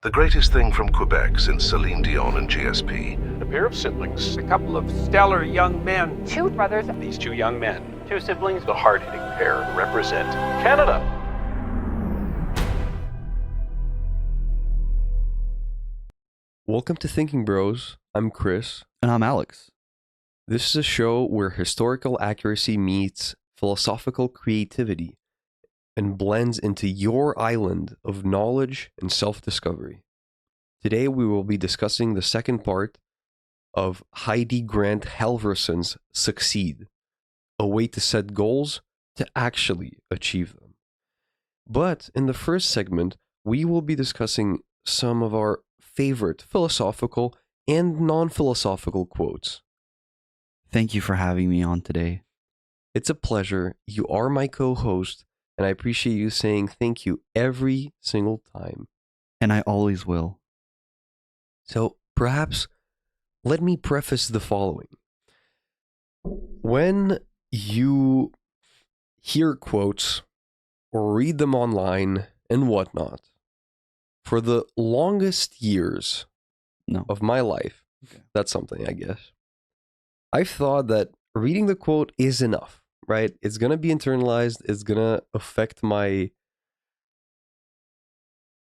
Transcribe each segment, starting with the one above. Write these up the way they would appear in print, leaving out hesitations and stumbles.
The greatest thing from Quebec since Celine Dion and GSP. A pair of siblings. A couple of stellar young men. Two brothers. These two young men. Two siblings. The hard-hitting pair represent Canada. Welcome to Thinkin Bros. I'm Chris. And I'm Alex. This is a show where historical accuracy meets philosophical creativity and blends into your island of knowledge and self-discovery. Today we will be discussing the second part of Heidi Grant-Halvorson's Succeed, a way to set goals to actually achieve them. But in the first segment, we will be discussing some of our favorite philosophical and non-philosophical quotes. Thank you for having me on today. It's a pleasure. You are my co-host, and I appreciate you saying thank you every single time. And I always will. So perhaps let me preface the following. When you hear quotes or read them online and whatnot, for the longest years of my life, that's something, I guess, I've thought that reading the quote is enough, right? It's going to be internalized. It's going to affect my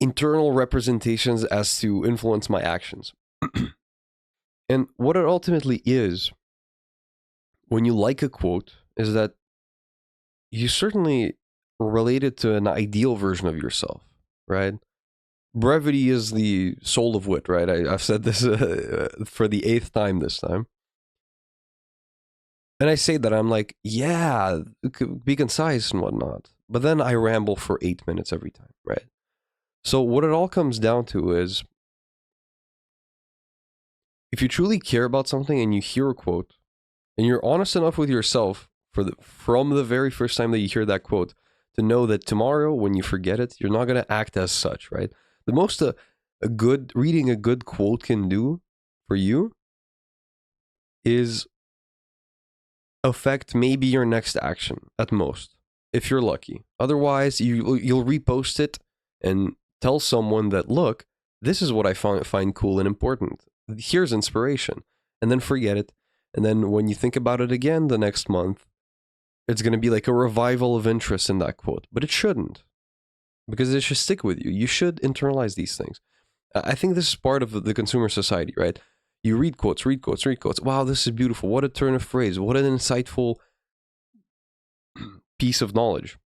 internal representations as to influence my actions. And what it ultimately is, when you like a quote, is that you certainly relate it to an ideal version of yourself, right? Brevity is the soul of wit, right? I've said this for the 8th time this time. And I say that, I'm like, yeah, be concise and whatnot. But then I ramble for 8 minutes every time, right? So what it all comes down to is, if you truly care about something and you hear a quote, and you're honest enough with yourself from the very first time that you hear that quote, to know that tomorrow when you forget it, you're not going to act as such, right? The most reading a good quote can do for you is affect maybe your next action at most, if you're lucky. Otherwise, you'll repost it and tell someone that, look, this is what I find cool and important. Here's inspiration. And then forget it. And then when you think about it again the next month, it's going to be like a revival of interest in that quote. But it shouldn't. Because it should stick with you. You should internalize these things. I think this is part of the consumer society, right? You read quotes. Wow, this is beautiful. What a turn of phrase. What an insightful piece of knowledge.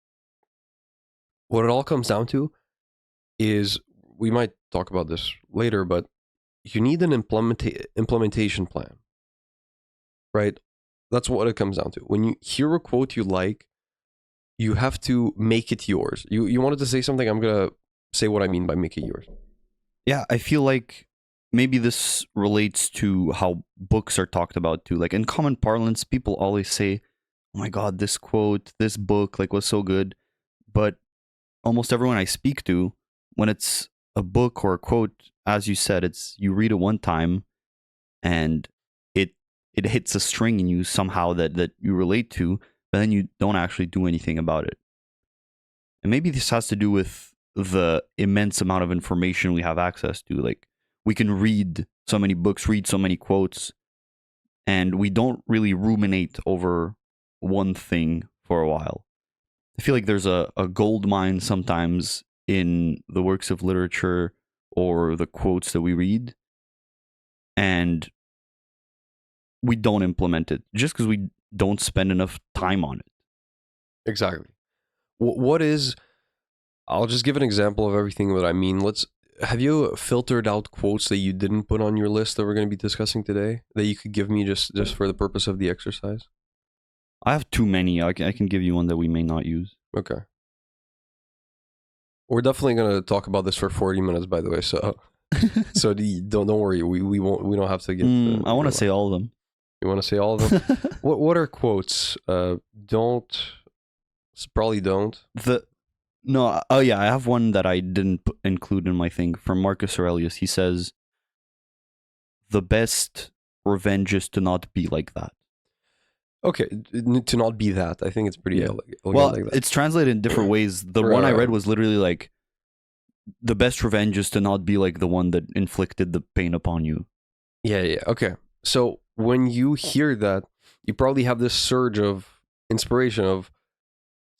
What it all comes down to is, we might talk about this later, but you need an implementation plan, right? That's what it comes down to. When you hear a quote you like, you have to make it yours. You wanted to say something, I'm going to say what I mean by make it yours. Yeah, I feel like maybe this relates to how books are talked about too. Like in common parlance, people always say, oh my God, this quote, this book was so good. But almost everyone I speak to, when it's a book or a quote, as you said, it's you read it one time and it hits a string in you somehow that you relate to, but then you don't actually do anything about it. And maybe this has to do with the immense amount of information we have access to. Like, we can read so many books, read so many quotes, and we don't really ruminate over one thing for a while. I feel like there's a gold mine sometimes in the works of literature or the quotes that we read, and we don't implement it just because we don't spend enough time on it. Exactly. I'll just give an example of everything that I mean. Have you filtered out quotes that you didn't put on your list that we're going to be discussing today that you could give me just for the purpose of the exercise? I have too many. I can give you one that we may not use. Okay. We're definitely going to talk about this for 40 minutes, by the way. So don't worry. We don't have to get. I want to say all of them. You want to say all of them? What are quotes? Probably don't. I have one that I didn't include in my thing from Marcus Aurelius. He says, "The best revenge is to not be like that." Okay, to not be that. I think it's pretty elegant Well, like that. it's translated in different ways. The one I read was literally like, the best revenge is to not be like the one that inflicted the pain upon you. Yeah. Okay. So when you hear that, you probably have this surge of inspiration of,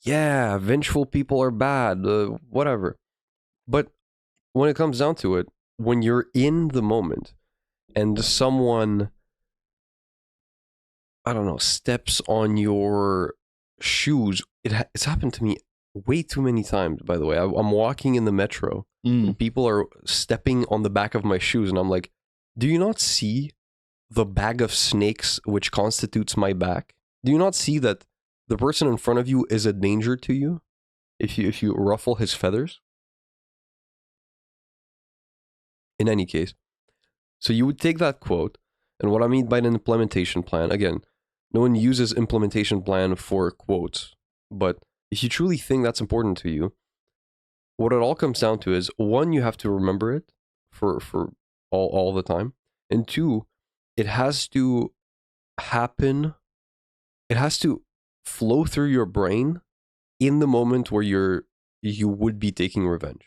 yeah, vengeful people are bad, whatever. But when it comes down to it, when you're in the moment and someone, I don't know, steps on your shoes, it's happened to me way too many times, by the way. I'm walking in the metro and people are stepping on the back of my shoes and I'm like, do you not see the bag of snakes which constitutes my back? Do you not see that the person in front of you is a danger to you if you ruffle his feathers? In any case, so you would take that quote, and what I mean by an implementation plan, again, no one uses implementation plan for quotes, but if you truly think that's important to you, what it all comes down to is, one, you have to remember it for all the time, and two, it has to happen, it has to flow through your brain in the moment where you would be taking revenge.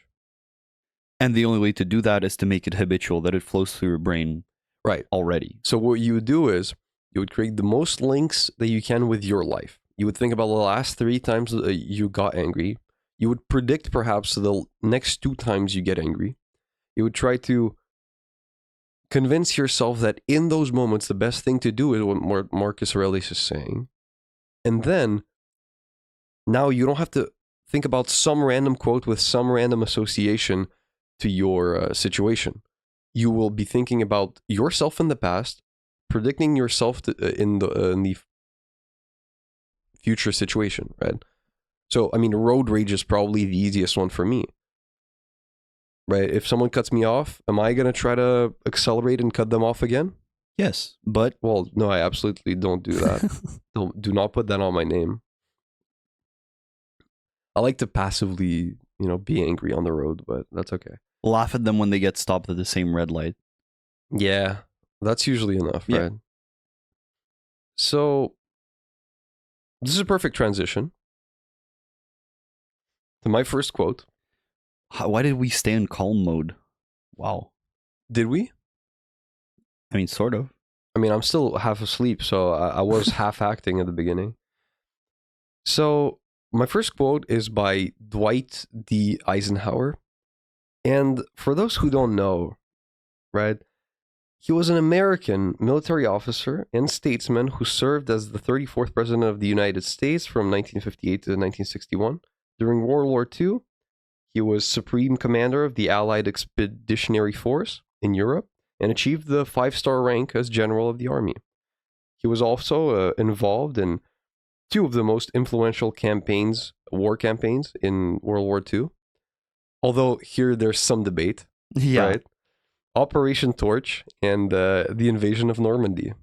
And the only way to do that is to make it habitual, that it flows through your brain right already. So what you would do is you would create the most links that you can with your life. You would think about the last 3 times you got angry. You would predict perhaps the next 2 times you get angry. You would try to convince yourself that in those moments, the best thing to do is what Marcus Aurelius is saying. And then, now you don't have to think about some random quote with some random association to your situation. You will be thinking about yourself in the past, predicting yourself in the future situation, right? So, I mean, road rage is probably the easiest one for me, right? If someone cuts me off, am I going to try to accelerate and cut them off again? Yes, but... Well, no, I absolutely don't do that. Do not put that on my name. I like to passively, be angry on the road, but that's okay. Laugh at them when they get stopped at the same red light. Yeah, that's usually enough, right? So, this is a perfect transition to my first quote. Why did we stay in calm mode? Wow. Did we? I mean, sort of. I mean, I'm still half asleep, so I was half acting at the beginning. So, my first quote is by Dwight D. Eisenhower. And for those who don't know, right, he was an American military officer and statesman who served as the 34th President of the United States from 1958 to 1961. During World War II, he was Supreme Commander of the Allied Expeditionary Force in Europe and achieved the 5-star rank as General of the Army. He was also involved in 2 of the most influential war campaigns in World War II. Although here there's some debate, right? Operation Torch and the invasion of Normandy.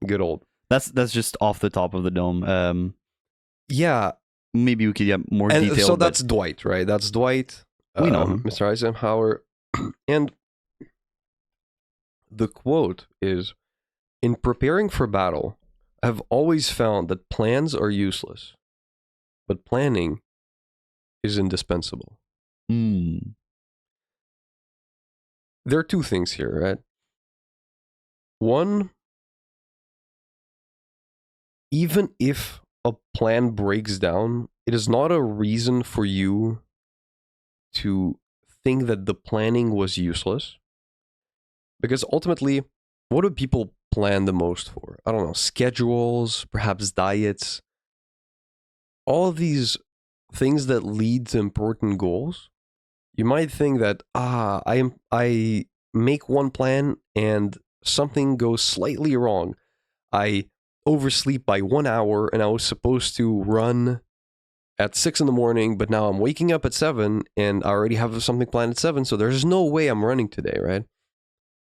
Good old. That's just off the top of the dome. Yeah. Maybe we could get more detail. So that's Dwight, right? That's Dwight. We know him. Mr. Eisenhower. And the quote is, "In preparing for battle, I've always found that plans are useless, but planning is indispensable." There are 2 things here, right? One, even if a plan breaks down, it is not a reason for you to think that the planning was useless. Because ultimately, what do people plan the most for? I don't know, schedules, perhaps diets, all of these things that lead to important goals. You might think that, I make one plan and something goes slightly wrong. I oversleep by 1 hour and I was supposed to run at 6 a.m, but now I'm waking up at 7 and I already have something planned at 7, so there's no way I'm running today, right?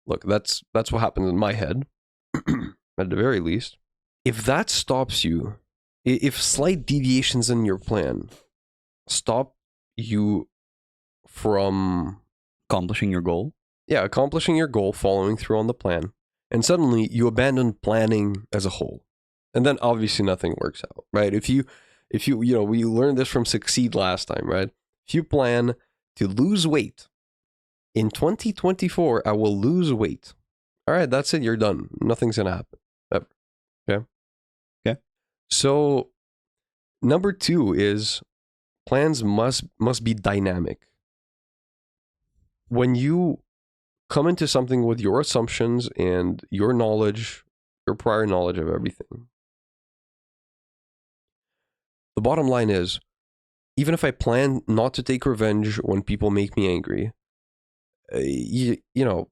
Look, that's what happens in my head, at the very least. If that stops you, if slight deviations in your plan stop you from accomplishing your goal. Yeah, accomplishing your goal, following through on the plan, and suddenly you abandon planning as a whole, and then obviously nothing works out, right? If you we learned this from Succeed last time, right? If you plan to lose weight. In 2024, I will lose weight. All right, that's it. You're done. Nothing's going to happen. Ever. Okay? Okay. So, number 2 is plans must be dynamic. When you come into something with your assumptions and your knowledge, your prior knowledge of everything, the bottom line is, even if I plan not to take revenge when people make me angry, you know,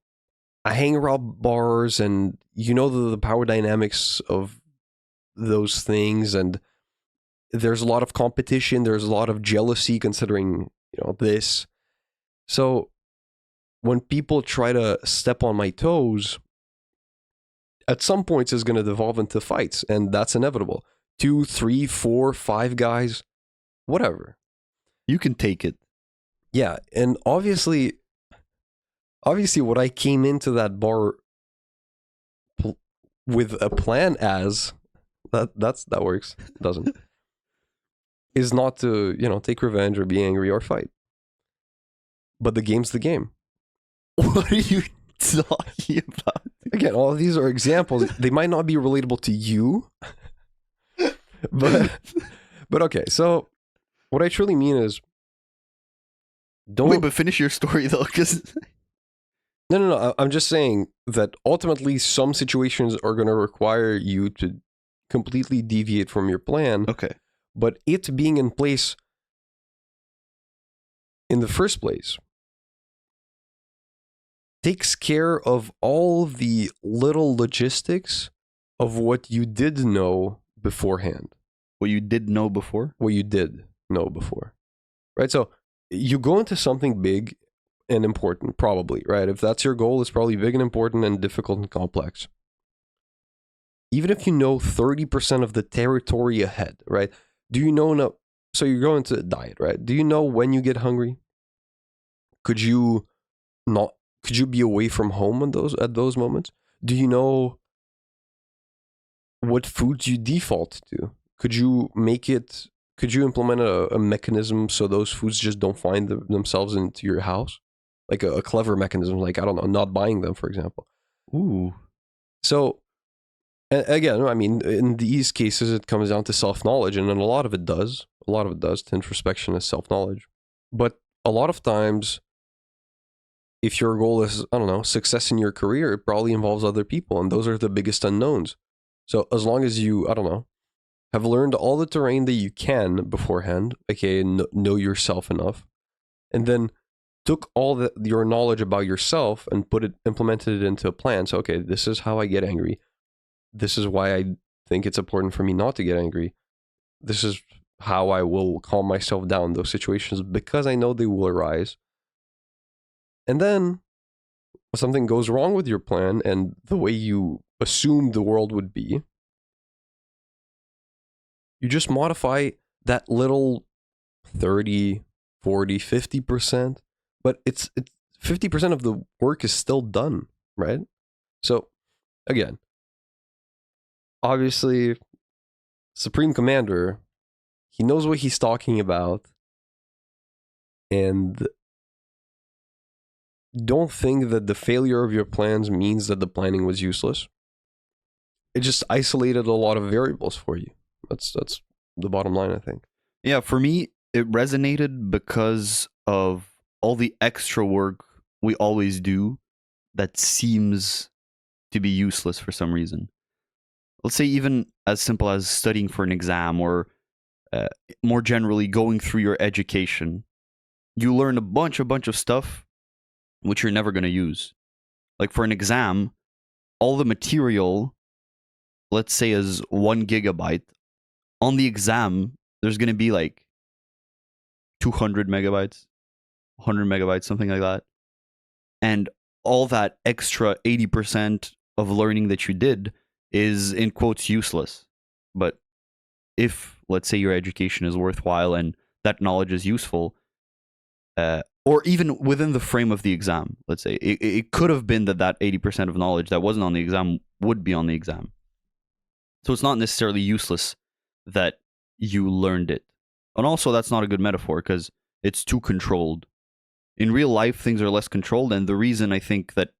I hang around bars and you know the power dynamics of those things, and there's a lot of competition, there's a lot of jealousy considering, you know, this. So when people try to step on my toes, at some points it's going to devolve into fights, and that's inevitable. 2, 3, 4, 5 guys, whatever. You can take it. Yeah, and obviously what I came into that bar with a plan as that works, doesn't, is not to, you know, take revenge or be angry or fight. But the game's the game. What are you talking about? Again, all of these are examples. They might not be relatable to you, but okay. So what I truly mean is, don't Wait, but finish your story though, because no. I'm just saying that ultimately some situations are going to require you to completely deviate from your plan. okay. But it being in place in the first place takes care of all the little logistics of what you did know beforehand. What you did know before? What you did know before. Right? So you go into something big and important, probably, right? If that's your goal, it's probably big and important and difficult and complex. Even if you know 30% of the territory ahead, right? Do you know no? So you're going to diet, right? Do you know when you get hungry? Could you be away from home at those moments? Do you know what foods you default to? Could you implement a mechanism so those foods just don't find themselves into your house? Like a clever mechanism, like, I don't know, not buying them, for example. Ooh. So, again, I mean, in these cases, it comes down to self-knowledge, and a lot of it does. To introspection is self-knowledge. But a lot of times, if your goal is, I don't know, success in your career, it probably involves other people, and those are the biggest unknowns. So as long as you, I don't know, have learned all the terrain that you can beforehand, okay, know yourself enough, and then took all your knowledge about yourself and implemented it into a plan. So, okay, this is how I get angry. This is why I think it's important for me not to get angry. This is how I will calm myself down in those situations because I know they will arise. And then when something goes wrong with your plan and the way you assumed the world would be, you just modify that little 30, 40, 50%, but it's 50% of the work is still done, right? So again, obviously, Supreme Commander, he knows what he's talking about, and don't think that the failure of your plans means that the planning was useless. It just isolated a lot of variables for you. That's the bottom line, I think. Yeah, for me, it resonated because of all the extra work we always do that seems to be useless for some reason. Let's say even as simple as studying for an exam, or more generally going through your education. You learn a bunch of stuff which you're never going to use. Like for an exam, all the material, let's say, is 1 gigabyte. On the exam, there's going to be like 200 megabytes, 100 megabytes, something like that. And all that extra 80% of learning that you did is, in quotes, useless. But if, let's say, your education is worthwhile and that knowledge is useful, or even within the frame of the exam, let's say, it could have been that 80% of knowledge that wasn't on the exam would be on the exam. So it's not necessarily useless that you learned it. And also, that's not a good metaphor because it's too controlled. In real life, things are less controlled, and the reason I think that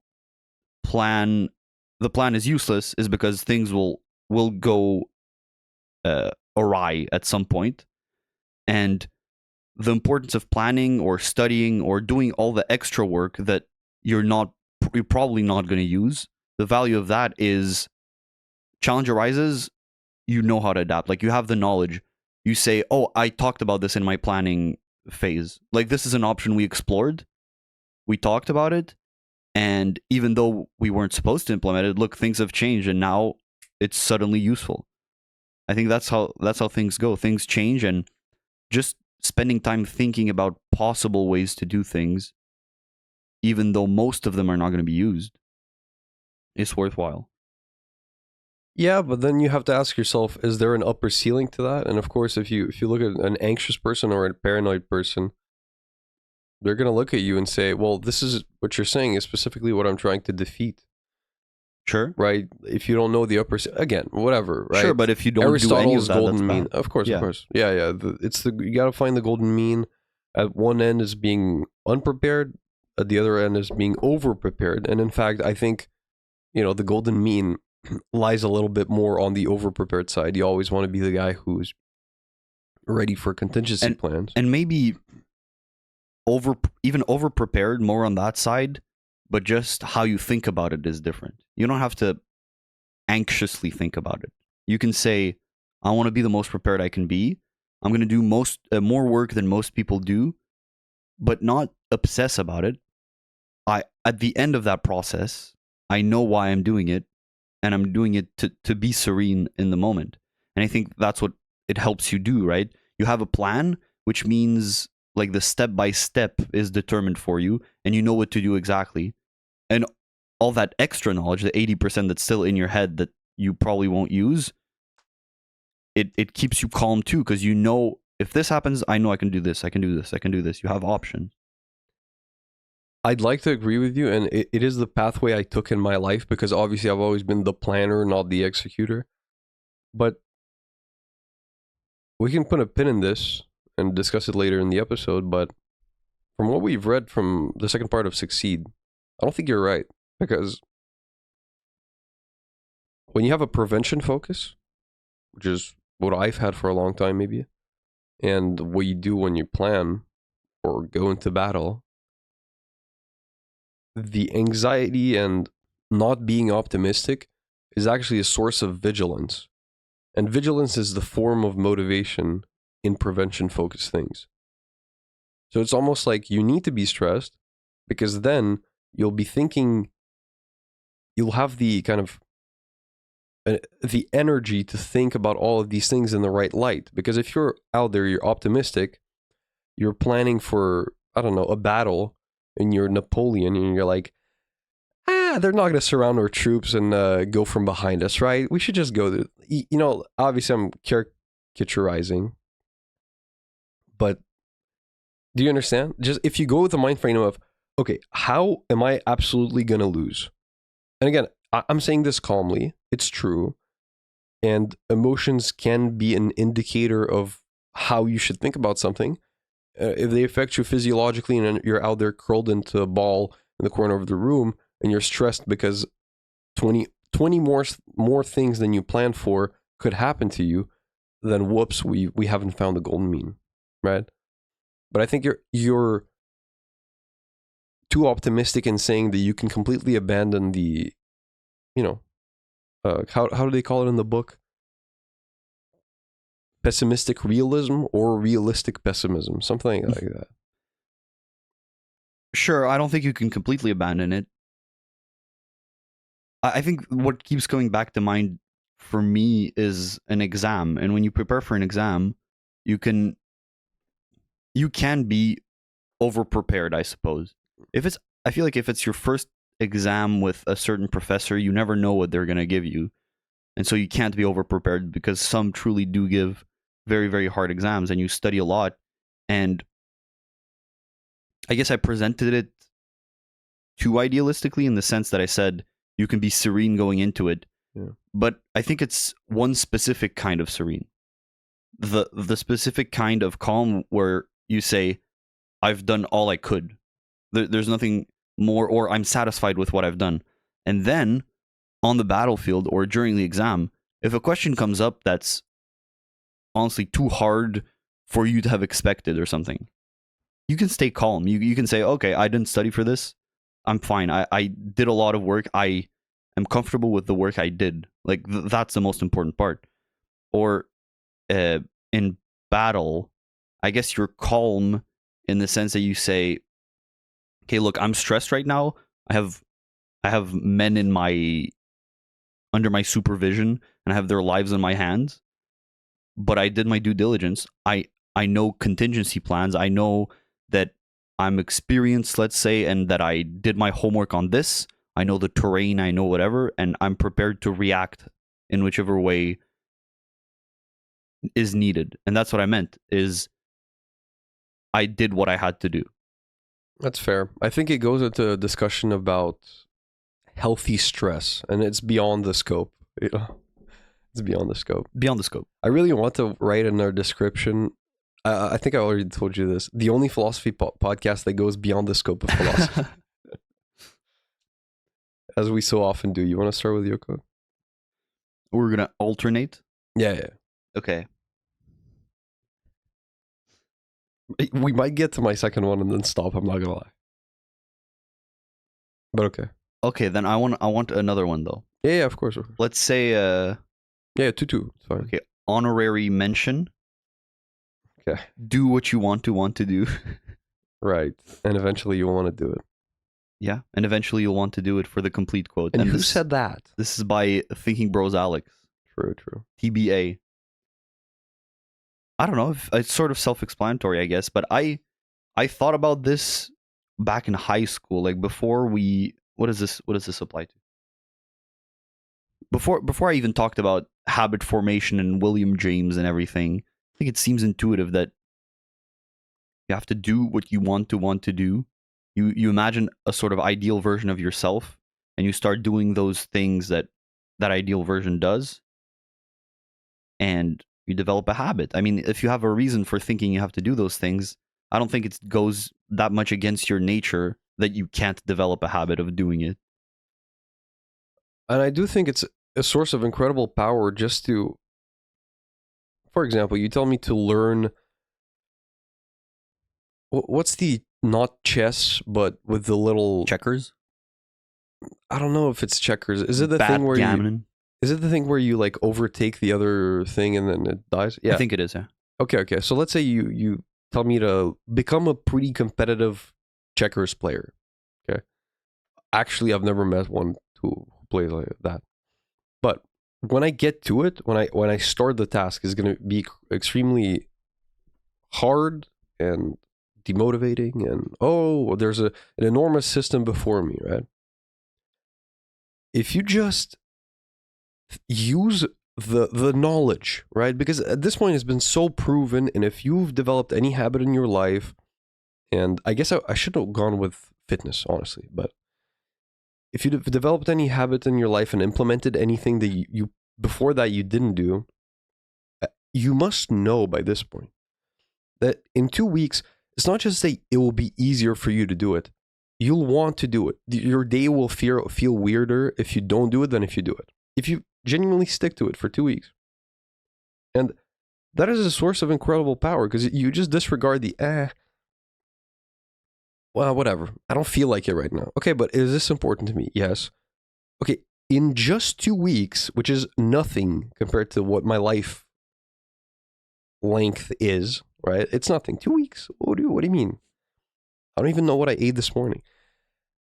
the plan is useless is because things will go awry at some point, and the importance of planning or studying or doing all the extra work that you're probably not going to use. The value of that is challenge arises, you know how to adapt. Like you have the knowledge. You say, "Oh, I talked about this in my planning phase. Like this is an option we explored. We talked about it, and even though we weren't supposed to implement it, look, things have changed and now it's suddenly useful." I think that's how things go. Things change, and just spending time thinking about possible ways to do things, even though most of them are not going to be used, is worthwhile. Yeah, but then you have to ask yourself, is there an upper ceiling to that? And of course, if you look at an anxious person or a paranoid person, they're going to look at you and say, well, this is what you're saying is specifically what I'm trying to defeat. Sure. Right? If you don't know the upper again, whatever, right? Sure, but if you don't Aristotle's do any of that, golden that's mean. bad. Of course, Yeah. of course. Yeah. You got to find the golden mean. At one end is being unprepared, at the other end is being over prepared. And in fact, I think, the golden mean lies a little bit more on the over prepared side. You always want to be the guy who's ready for contingency plans. And maybe over prepared more on that side, but just how you think about it is different. You don't have to anxiously think about it. You can say, I want to be the most prepared I can be. I'm going to do more work than most people do, but not obsess about it. At the end of that process, I know why I'm doing it, and I'm doing it to be serene in the moment. And I think that's what it helps you do, right? You have a plan, which means like the step by step is determined for you, and you know what to do exactly. And all that extra knowledge, the 80% that's still in your head that you probably won't use, it keeps you calm too, because you know, if this happens, I know I can do this, I can do this, I can do this. You have options. I'd like to agree with you, and it is the pathway I took in my life, because obviously I've always been the planner, not the executor. But we can put a pin in this and discuss it later in the episode, but from what we've read from the second part of Succeed, I don't think you're right, because when you have a prevention focus, which is what I've had for a long time maybe, and what you do when you plan or go into battle, the anxiety and not being optimistic is actually a source of vigilance. And vigilance is the form of motivation in prevention-focused things. So it's almost like you need to be stressed, because then you'll be thinking, you'll have the kind of the energy to think about all of these things in the right light. Because if you're out there, you're optimistic, you're planning for, I don't know, a battle, and you're Napoleon, and you're like, they're not going to surround our troops and go from behind us, right? We should just go. Obviously I'm caricaturizing, but do you understand? Just if you go with the mind frame of, okay, how am I absolutely going to lose? And again, I'm saying this calmly. It's true. And emotions can be an indicator of how you should think about something. If they affect you physiologically and you're out there curled into a ball in the corner of the room and you're stressed because 20 more things than you planned for could happen to you, then whoops, we haven't found the golden mean, right? But I think you're too optimistic in saying that you can completely abandon the, how do they call it in the book? Pessimistic realism or realistic pessimism, something like that. Sure, I don't think you can completely abandon it. I think what keeps coming back to mind for me is an exam. And when you prepare for an exam, you can be over prepared, I suppose. I feel like if it's your first exam with a certain professor, you never know what they're going to give you. And so you can't be over prepared, because some truly do give very, very hard exams and you study a lot. And I guess I presented it too idealistically in the sense that I said you can be serene going into it. Yeah. But I think it's one specific kind of serene. The specific kind of calm where you say, I've done all I could. There's nothing more, or I'm satisfied with what I've done. And then on the battlefield or during the exam, if a question comes up that's honestly too hard for you to have expected or something, you can stay calm. You can say, okay, I didn't study for this. I'm fine. I did a lot of work. I am comfortable with the work I did. Like, that's the most important part. Or in battle, I guess you're calm in the sense that you say, okay, look, I'm stressed right now. I have men under my supervision, and I have their lives in my hands. But I did my due diligence. I know contingency plans. I know that I'm experienced, let's say, and that I did my homework on this. I know the terrain, I know whatever, and I'm prepared to react in whichever way is needed. And that's what I meant, is I did what I had to do. That's fair. I think it goes into a discussion about healthy stress, and it's beyond the scope. You know? It's beyond the scope. Beyond the scope. I really want to write in our description. I think I already told you this. The only philosophy podcast that goes beyond the scope of philosophy. As we so often do. You want to start with your code? We're going to alternate? Yeah. Okay. We might get to my second one and then stop. I'm not going to lie. But okay. Okay, then I want another one, though. Yeah, of course. Let's say... Yeah, 2-2. It's fine. Okay, honorary mention. Okay. Do what you want to do. Right. And eventually you'll want to do it. Yeah, and eventually you'll want to do it for the complete quote. And who said that? This is by Thinking Bros Alex. True. TBA. I don't know, it's sort of self-explanatory, I guess, but I thought about this back in high school, like before we... What does this apply to? Before I even talked about habit formation and William James and everything, I think it seems intuitive that you have to do what you want to do. You imagine a sort of ideal version of yourself, and you start doing those things that ideal version does, and you develop a habit. I mean, if you have a reason for thinking you have to do those things, I don't think it goes that much against your nature that you can't develop a habit of doing it. And I do think it's a source of incredible power just to... For example, you tell me to learn... What's the... Not chess, but with the little... Checkers? I don't know if it's checkers. Is it the thing where you... Is it the thing where you like overtake the other thing and then it dies? Yeah. I think it is, yeah. Okay. So let's say you tell me to become a pretty competitive checkers player. Okay. Actually, I've never met one who plays like that. But when I get to it, when I start the task, it's going to be extremely hard and demotivating, and there's an enormous system before me, right? If you just use the knowledge, right? Because at this point it's been so proven, and if you've developed any habit in your life, and I guess I should have gone with fitness, honestly, but if you've developed any habit in your life and implemented anything that you before that you didn't do, you must know by this point that in 2 weeks, it's not just that it will be easier for you to do it. You'll want to do it. Your day will feel weirder if you don't do it than if you do it. If you genuinely stick to it for 2 weeks. And that is a source of incredible power, because you just disregard the, well, whatever. I don't feel like it right now. Okay, but is this important to me? Yes. Okay, in just 2 weeks, which is nothing compared to what my life length is, right? It's nothing. 2 weeks? What do you mean? I don't even know what I ate this morning.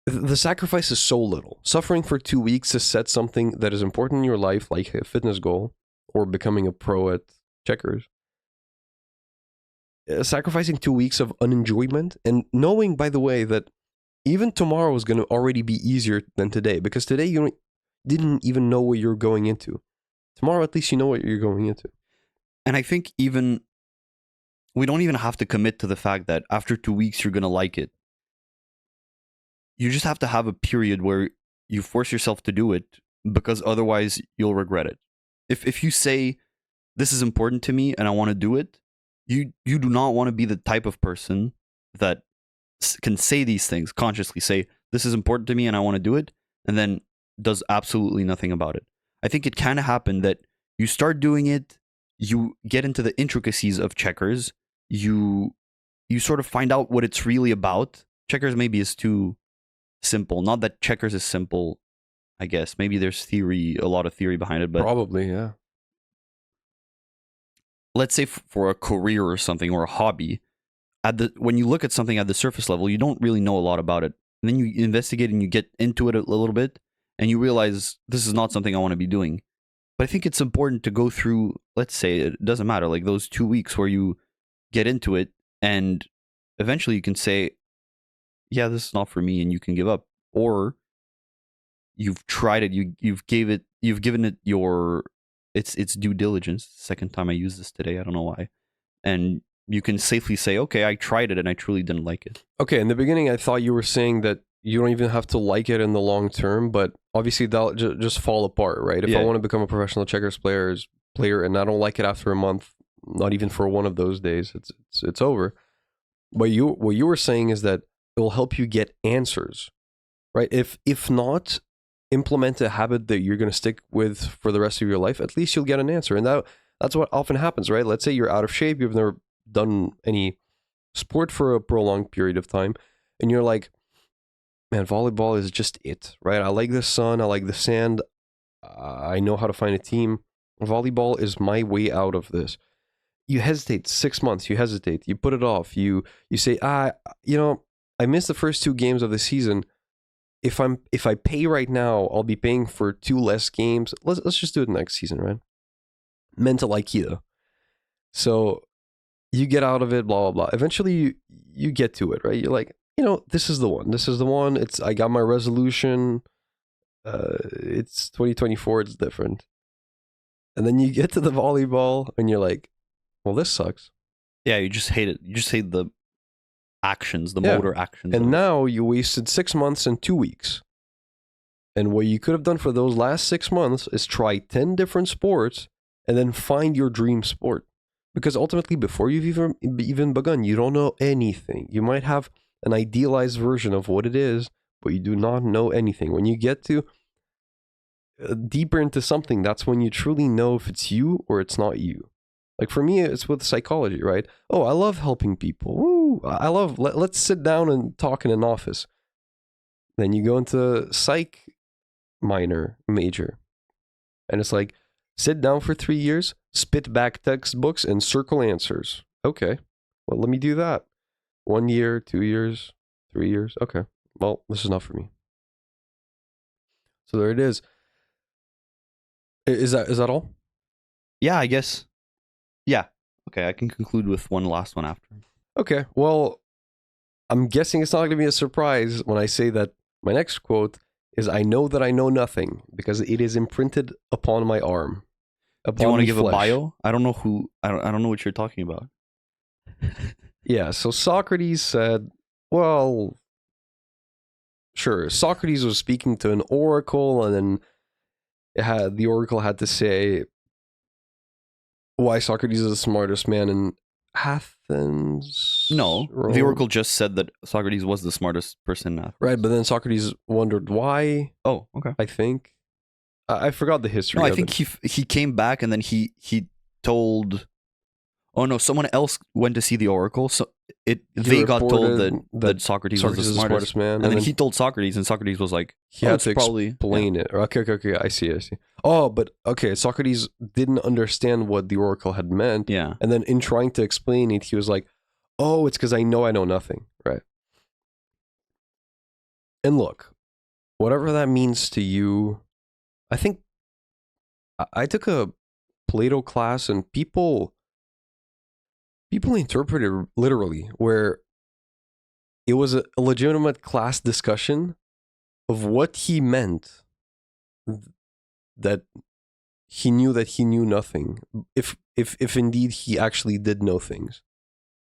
The sacrifice is so little. Suffering for 2 weeks to set something that is important in your life, like a fitness goal or becoming a pro at checkers. Sacrificing 2 weeks of unenjoyment, and knowing, by the way, that even tomorrow is going to already be easier than today, because today you didn't even know what you're going into. Tomorrow, at least you know what you're going into. And I think even we don't even have to commit to the fact that after 2 weeks you're going to like it. You just have to have a period where you force yourself to do it, because otherwise you'll regret it. If you say, this is important to me and I want to do it, you do not want to be the type of person that can say these things consciously, say this is important to me and I want to do it, and then does absolutely nothing about it. I think it kind of happened that you start doing it, you get into the intricacies of checkers, you sort of find out what it's really about. Checkers maybe is too simple. Not that checkers is simple, I guess. Maybe there's a lot of theory behind it, but Probably, yeah. let's say for a career or something or a hobby, when you look at something at the surface level, you don't really know a lot about it. And then you investigate and you get into it a little bit, and you realize this is not something I want to be doing. But I think it's important to go through, let's say, it doesn't matter, like those 2 weeks where you get into it, and eventually you can say, yeah, this is not for me, and you can give up. Or you've tried it, you've given it its due diligence. Second time I use this today, I don't know why. And you can safely say, okay, I tried it and I truly didn't like it. Okay, in the beginning, I thought you were saying that you don't even have to like it in the long term, but obviously that'll just fall apart, right? If I want to become a professional checkers player and I don't like it after a month, not even for one of those days, it's over. But what you were saying is that it will help you get answers, right? If not, implement a habit that you're going to stick with for the rest of your life, at least you'll get an answer. And that's what often happens, right? Let's say you're out of shape, you've never done any sport for a prolonged period of time, and you're like, man, volleyball is just it, right? I like the sun, I like the sand, I know how to find a team. Volleyball is my way out of this. You hesitate 6 months, you put it off, you say, I missed the first 2 games of the season. If I pay right now, I'll be paying for 2 less games. Let's just do it next season, right? Mental Aikido. So you get out of it, blah, blah, blah. Eventually you get to it, right? You're like, this is the one. I got my resolution. It's 2024. It's different. And then you get to the volleyball and you're like, well, this sucks. Yeah, you just hate it. You just hate the actions, the motor actions. And now you wasted 6 months and 2 weeks. And what you could have done for those last 6 months is try 10 different sports and then find your dream sport. Because ultimately, before you've even begun, you don't know anything. You might have an idealized version of what it is, but you do not know anything. When you get to deeper into something, that's when you truly know if it's you or it's not you. Like for me, it's with psychology, right? Oh, I love helping people. Woo! Let's sit down and talk in an office. Then you go into psych major. And it's like, sit down for 3 years, spit back textbooks, and circle answers. Okay, well, let me do that. 1 year, 2 years, 3 years. Okay, well, this is not for me. So there it is. Is that all? Yeah, I guess. Yeah. Okay, I can conclude with one last one after. Okay, well, I'm guessing it's not going to be a surprise when I say that my next quote is, I know that I know nothing because it is imprinted upon my arm. Do you want to give a bio? I don't know I don't know what you're talking about. Yeah, so Socrates said, well, sure, Socrates was speaking to an oracle, and then the oracle had to say why Socrates is the smartest man in Athens. No, Rome. the oracle just said that Socrates was the smartest person in Athens. Right, but then Socrates wondered why. Oh, okay. I think. I forgot the history. No, I think he came back and then he told. Oh no, someone else went to see the oracle. So they got told that Socrates was the smartest man, and then he told Socrates, and Socrates was like, he had to explain it. Okay, I see. Oh, but okay, Socrates didn't understand what the oracle had meant. Yeah, and then in trying to explain it, he was like, "Oh, it's because I know nothing." Right. And look, whatever that means to you, I think I took a Plato class, and people interpret it literally, where it was a legitimate class discussion of what he meant, that he knew nothing, if indeed he actually did know things.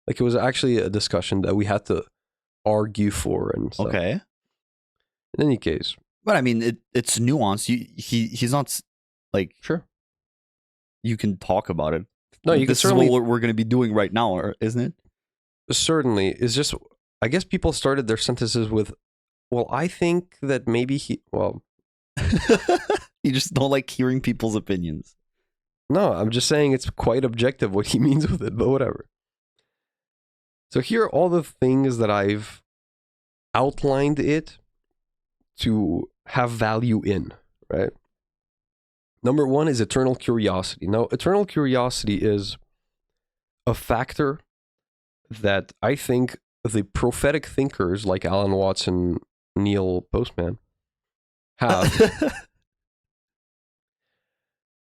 Like, it was actually a discussion that we had to argue for and stuff. Okay. In any case. But I mean, it's nuanced. He's not like, sure, you can talk about it. No, you can this certainly. Is what we're going to be doing right now, isn't it? Certainly. It's just, I guess people started their sentences with, well, I think that maybe You just don't like hearing people's opinions. no, I'm just saying it's quite objective what he means with it, but whatever. So here are all the things that I've outlined it to have value in, right? Number one is eternal curiosity. Now, eternal curiosity is a factor that I think the prophetic thinkers like Alan Watson, Neil Postman have.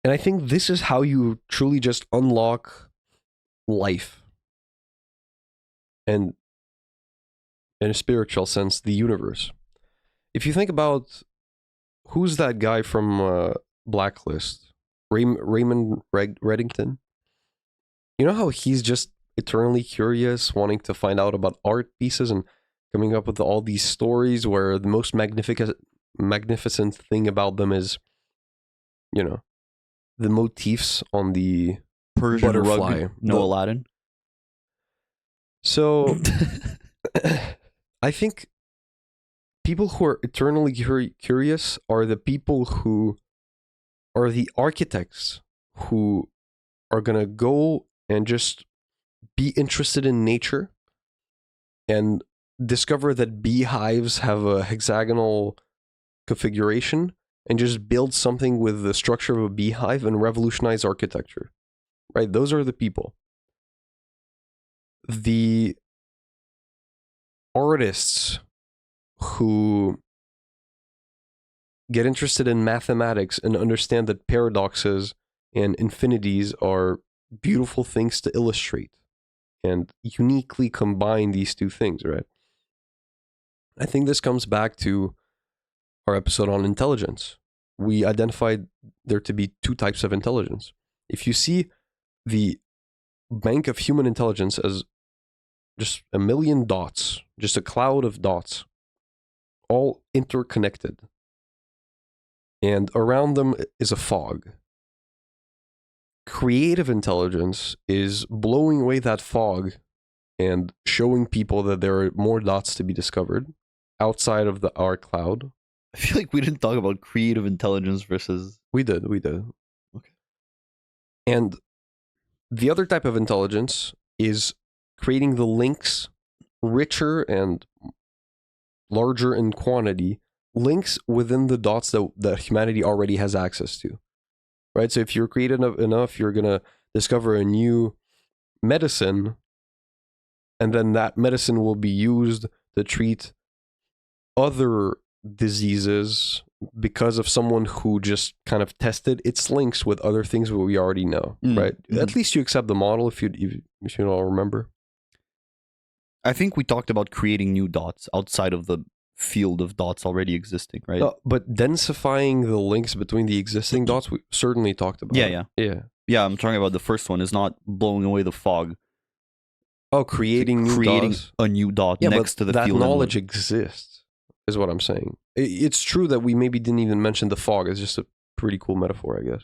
And I think this is how you truly just unlock life. And in a spiritual sense, the universe. If you think about who's that guy from Blacklist, Raymond Reddington. You know how he's just eternally curious, wanting to find out about art pieces and coming up with all these stories where the most magnificent thing about them is, you know, the motifs on the Persian butterfly. rug, no Aladdin. So I think people who are eternally curious are the people who are the architects who are going to go and just be interested in nature and discover that beehives have a hexagonal configuration and just build something with the structure of a beehive and revolutionize architecture, right? Those are the people. The artists who get interested in mathematics and understand that paradoxes and infinities are beautiful things to illustrate and uniquely combine these two things, right? I think this comes back to our episode on intelligence. We identified there to be two types of intelligence. If you see the bank of human intelligence as just a million dots, just a cloud of dots, all interconnected, and around them is a fog. Creative intelligence is blowing away that fog and showing people that there are more dots to be discovered outside of our cloud. I feel like we didn't talk about creative intelligence versus... We did. Okay. And the other type of intelligence is creating the links richer and larger in quantity, links within the dots that humanity already has access to, right? So if you're creative enough, you're going to discover a new medicine, and then that medicine will be used to treat other diseases because of someone who just kind of tested its links with other things that we already know, right? At least you accept the model if you don't remember. I think we talked about creating new dots outside of the field of dots already existing, right? But densifying the links between the existing dots, we certainly talked about. Yeah. I'm talking about the first one is not blowing away the fog. Oh, creating dots. A new dot next to the that field. That knowledge exists, is what I'm saying. It's true that we maybe didn't even mention the fog. It's just a pretty cool metaphor, I guess.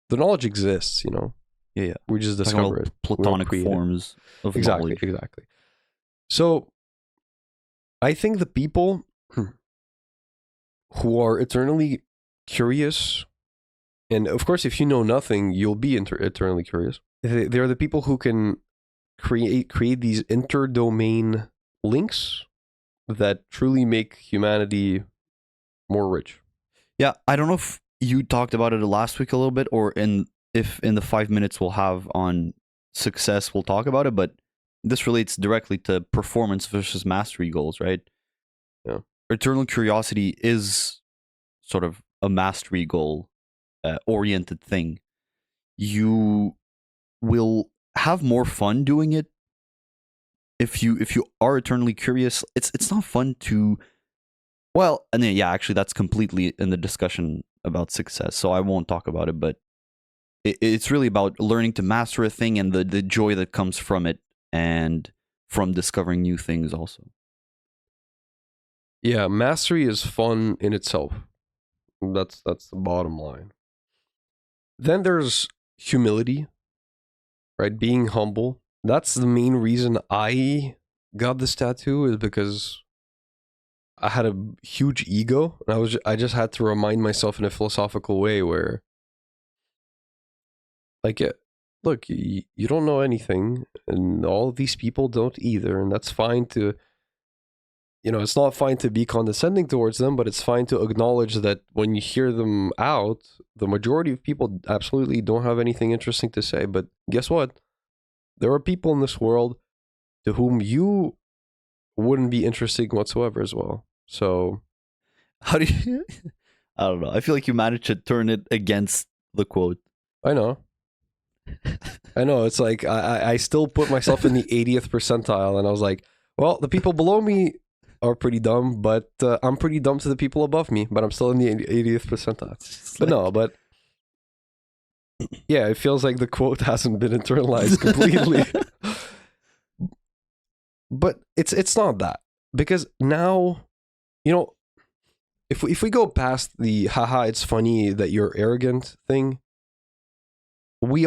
The knowledge exists, you know. Yeah. We just discover it. Platonic forms of knowledge. Exactly. So, I think the people who are eternally curious, and of course, if you know nothing, you'll be eternally curious. They're the people who can create these interdomain links that truly make humanity more rich. Yeah, I don't know if you talked about it last week a little bit, or if in the 5 minutes we'll have on success, we'll talk about it, but this relates directly to performance versus mastery goals, right? Yeah. Eternal curiosity is sort of a mastery goal oriented thing. You will have more fun doing it if you are eternally curious. It's not fun to, well, and then, yeah, actually that's completely in the discussion about success, so I won't talk about it, but it's really about learning to master a thing and the joy that comes from it and from discovering new things also. Yeah, mastery is fun in itself. That's the bottom line. Then there's humility, right? Being humble. That's the main reason I got this tattoo is because I had a huge ego, and I just had to remind myself in a philosophical way where, like, look, you don't know anything, and all of these people don't either, and that's fine to, it's not fine to be condescending towards them, but it's fine to acknowledge that when you hear them out, the majority of people absolutely don't have anything interesting to say. But guess what? There are people in this world to whom you wouldn't be interesting whatsoever as well. So, How do you? I don't know. I feel like you managed to turn it against the quote. I know. It's like I still put myself in the 80th percentile, and I was like, well, the people below me are pretty dumb, but I'm pretty dumb to the people above me, but I'm still in the 80th percentile. But no, but yeah, it feels like the quote hasn't been internalized completely. But it's not that, because now, if we go past the haha, it's funny that you're arrogant thing, we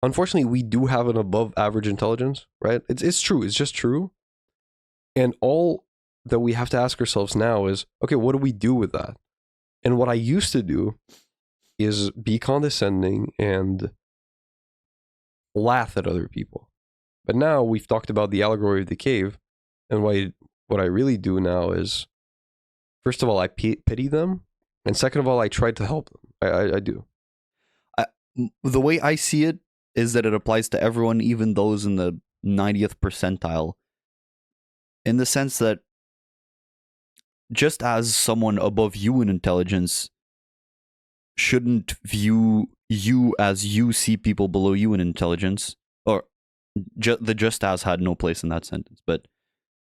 unfortunately we do have an above average intelligence, right? It's true. It's just true. And all that we have to ask ourselves now is, okay, what do we do with that? And what I used to do is be condescending and laugh at other people. But now we've talked about the allegory of the cave, and what I really do now is, first of all, I pity them, and second of all, I try to help them. I do. The way I see it is that it applies to everyone, even those in the 90th percentile, in the sense that just as someone above you in intelligence shouldn't view you as you see people below you in intelligence, or the just as had no place in that sentence, but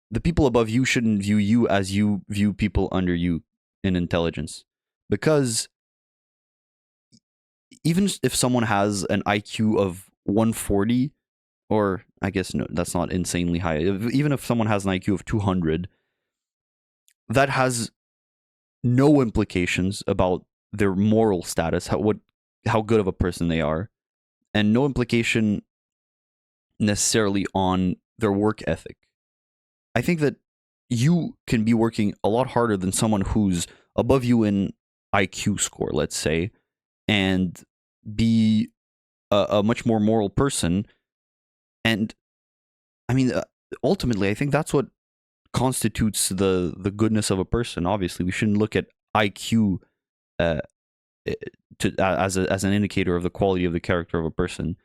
the people above you shouldn't view you as you view people under you in intelligence. Because even if someone has an IQ of 140, or I guess no, that's not insanely high. Even if someone has an IQ of 200, that has no implications about their moral status, how good of a person they are, and no implication necessarily on their work ethic. I think that you can be working a lot harder than someone who's above you in IQ score, let's say, and be a much more moral person. And I mean, ultimately, I think that's what constitutes the goodness of a person. Obviously, we shouldn't look at IQ as an indicator of the quality of the character of a person.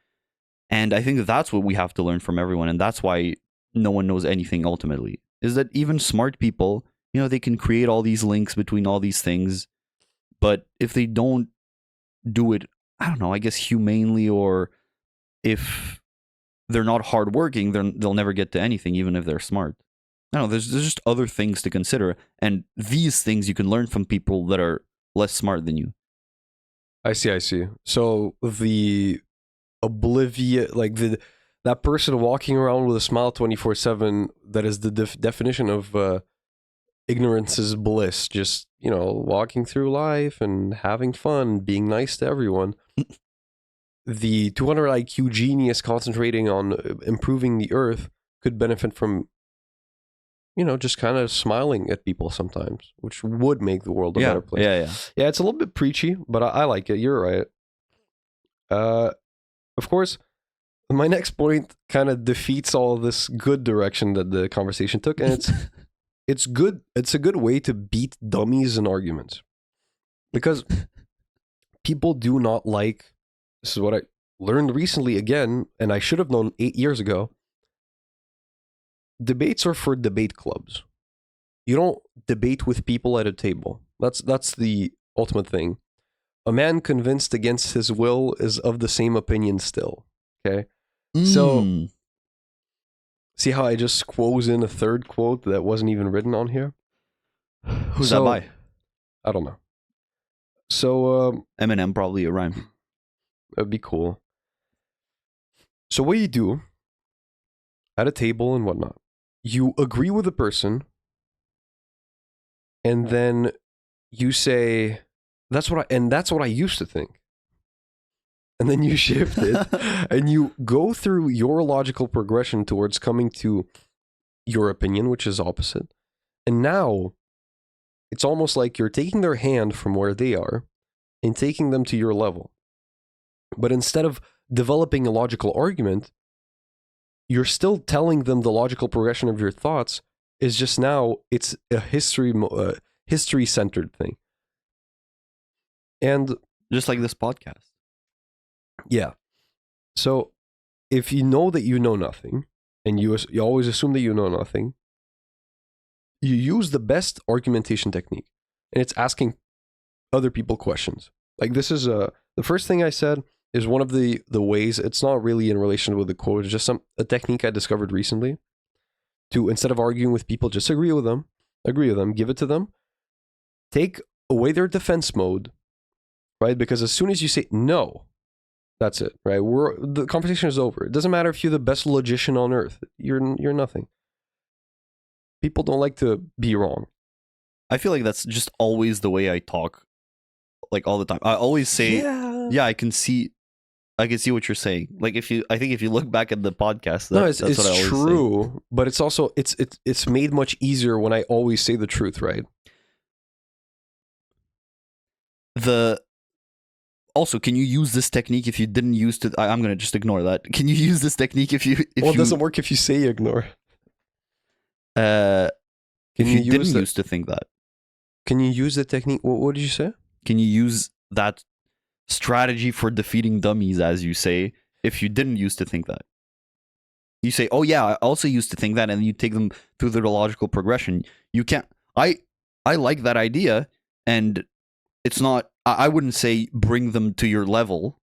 And I think that's what we have to learn from everyone, and that's why no one knows anything ultimately, is that even smart people, they can create all these links between all these things, but if they don't do it, I don't know, I guess humanely, or if they're not hardworking, they'll never get to anything, even if they're smart. I don't know, there's just other things to consider, and these things you can learn from people that are less smart than you. I see. So the that person walking around with a smile 24/7, that is the definition of ignorance is bliss. Just, walking through life and having fun, being nice to everyone. The 200 IQ genius concentrating on improving the earth could benefit from, just kind of smiling at people sometimes, which would make the world a better place. Yeah, it's a little bit preachy, but I like it. You're right. Of course, my next point kind of defeats all this good direction that the conversation took, and it's good. It's a good way to beat dummies in arguments, because people do not like. This is what I learned recently again, and I should have known 8 years ago. Debates are for debate clubs. You don't debate with people at a table. That's the ultimate thing. A man convinced against his will is of the same opinion still. Okay? So, see how I just squoze in a third quote that wasn't even written on here? Who's that by? I don't know. So, Eminem, probably a rhyme. That'd be cool. So what you do at a table and whatnot, you agree with the person, and then you say, that's what I used to think. And then you shift it and you go through your logical progression towards coming to your opinion, which is opposite. And now it's almost like you're taking their hand from where they are and taking them to your level. But instead of developing a logical argument, you're still telling them the logical progression of your thoughts. Is just now it's a history-centered thing. And Just like this podcast. yeah. So if you know that you know nothing, and you always assume that you know nothing, you use the best argumentation technique, and it's asking other people questions. Like this is the first thing I said is one of the ways. It's not really in relation with the quote. It's just a technique I discovered recently. To instead of arguing with people, just agree with them, give it to them, take away their defense mode, right? Because as soon as you say no, that's it, right? The conversation is over. It doesn't matter if you're the best logician on earth. You're nothing. People don't like to be wrong. I feel like that's just always the way I talk, like all the time. I always say, yeah, I can see what you're saying. Like I think if you look back at the podcast, that's what I always true, say. But it's also it's made much easier when I always say the truth, right? Also, can you use this technique if you didn't use to? I'm gonna just ignore that. Can you use this technique if you? It doesn't work if you say ignore. If you didn't use to think that. Can you use the technique? What did you say? Can you use that strategy for defeating dummies, as you say, if you didn't used to think that? You say, oh yeah, I also used to think that, and you take them through the logical progression. You can't. I like that idea, and it's not. I wouldn't say bring them to your level,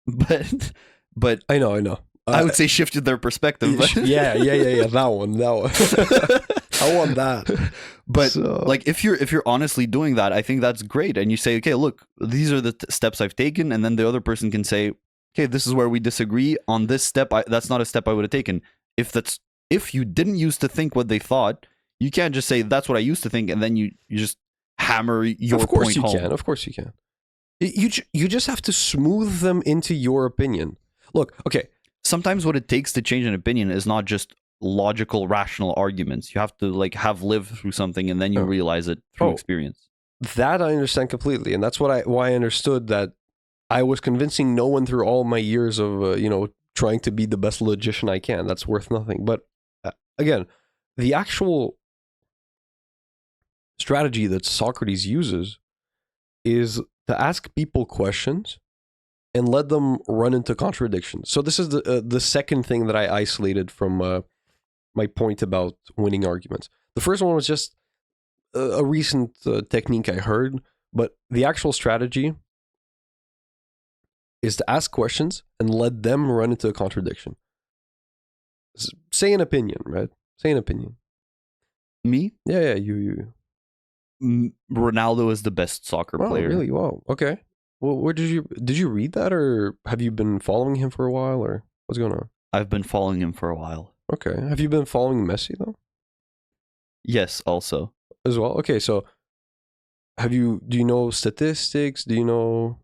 but I know. I would say shifted their perspective. Yeah. That one. I want that. But like if you're honestly doing that, I think that's great. And you say, okay, look, these are the steps I've taken, and then the other person can say, okay, this is where we disagree on this step. That's not a step I would have taken. If you didn't used to think what they thought, you can't just say that's what I used to think, and then you just hammer your point home. Of course you can. You just have to smooth them into your opinion. Look, okay. Sometimes what it takes to change an opinion is not just logical, rational arguments. You have to have lived through something, and then you realize it through experience. That I understand completely, and that's why I understood that I was convincing no one through all my years of trying to be the best logician I can. That's worth nothing. But again, the actual strategy that Socrates uses is to ask people questions and let them run into contradictions. So this is the second thing that I isolated from my point about winning arguments. The first one was just a recent technique I heard, but the actual strategy is to ask questions and let them run into a contradiction. Say an opinion, right? Say an opinion. Me? Yeah, you. Ronaldo is the best soccer player. Really? Wow. Okay. Well, where did you read that, or have you been following him for a while, or what's going on? I've been following him for a while. Okay. Have you been following Messi though? Yes, also. As well. Okay, so do you know statistics? Do you know?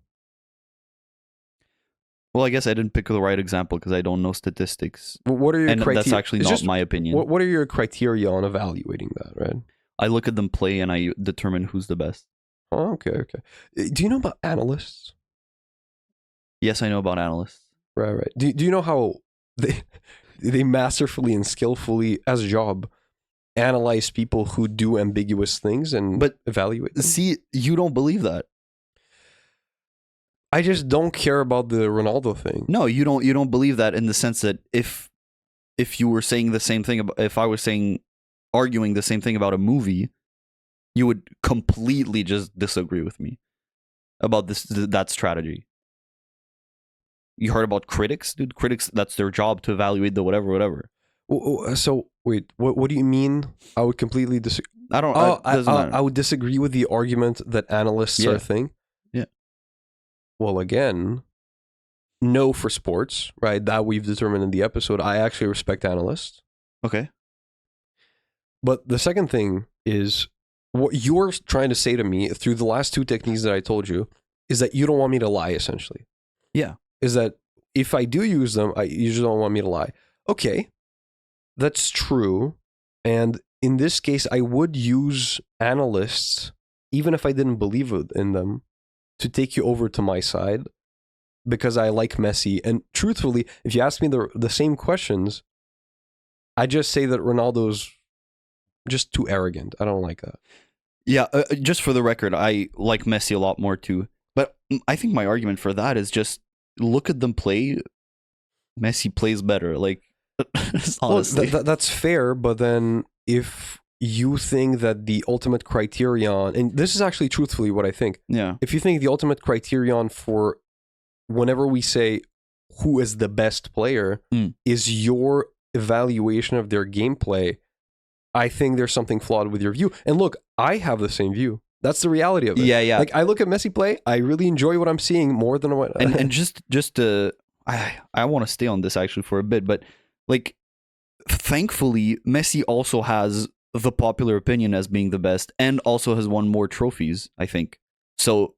Well, I guess I didn't pick the right example because I don't know statistics. What are your criteria? That's actually not my opinion. What are your criteria on evaluating that, right? I look at them play and I determine who's the best. Oh, okay. Do you know about analysts? Yes, I know about analysts. Right. Do you know how they masterfully and skillfully, as a job, analyze people who do ambiguous things and evaluate them? See, you don't believe that. I just don't care about the Ronaldo thing. No, you don't believe that in the sense that if you were saying the same thing about, if I was arguing the same thing about a movie, you would completely just disagree with me about that strategy. You heard about critics? Dude, critics, that's their job to evaluate the whatever. So, wait, what do you mean? I would completely disagree. I would disagree with the argument that analysts are a thing. Yeah. Well, again, no for sports, right? That we've determined in the episode. I actually respect analysts. Okay. But the second thing is, what you're trying to say to me through the last two techniques that I told you is that you don't want me to lie, essentially. Yeah. Is that if I do use them, you just don't want me to lie. Okay, that's true. And in this case, I would use analysts, even if I didn't believe in them, to take you over to my side because I like Messi. And truthfully, if you ask me the same questions, I just say that Ronaldo's just too arrogant. I don't like that. Yeah, just for the record, I like Messi a lot more too. But I think my argument for that is just look at them play. Messi plays better. Like, honestly. Well, that's fair, but then if you think that the ultimate criterion, and this is actually truthfully what I think, Yeah. if you think the ultimate criterion for whenever we say who is the best player is your evaluation of their gameplay, I think there's something flawed with your view. And look, I have the same view. That's the reality of it. Yeah. Like, I look at Messi play, I really enjoy what I'm seeing more than what... and just I want to stay on this actually for a bit, but like, thankfully, Messi also has the popular opinion as being the best and also has won more trophies, I think. So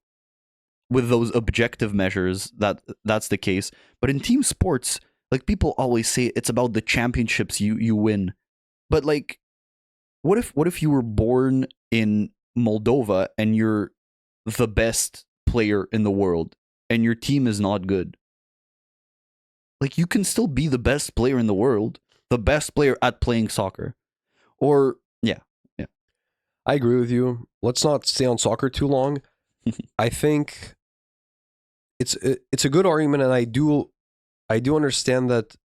with those objective measures, that's the case. But in team sports, like, people always say it's about the championships you win. But like, what if you were born in Moldova and you're the best player in the world and your team is not good? Like, you can still be the best player in the world, the best player at playing soccer. Or, yeah. I agree with you. Let's not stay on soccer too long. I think it's a good argument, and I do understand that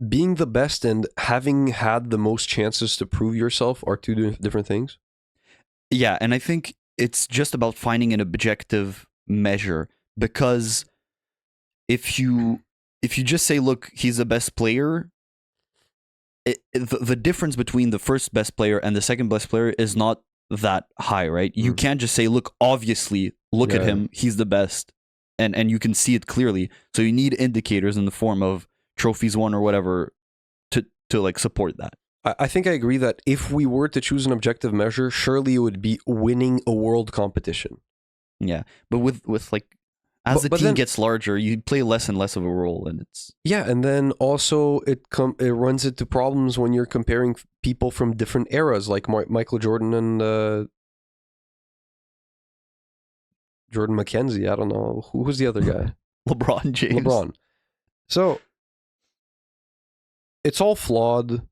being the best and having had the most chances to prove yourself are two different things. Yeah, and I think it's just about finding an objective measure, because if you just say, look, he's the best player, the difference between the first best player and the second best player is not that high, right? You can't just say, look, obviously, look at him, he's the best, and you can see it clearly. So you need indicators in the form of trophies won or whatever to like support that. I think I agree that if we were to choose an objective measure, surely it would be winning a world competition. Yeah, but with like, as the team gets larger, you play less and less of a role, and it's... Yeah, and then also it runs into problems when you're comparing people from different eras, like Michael Jordan and Jordan McKenzie. I don't know. Who's the other guy? LeBron James. LeBron. So, it's all flawed.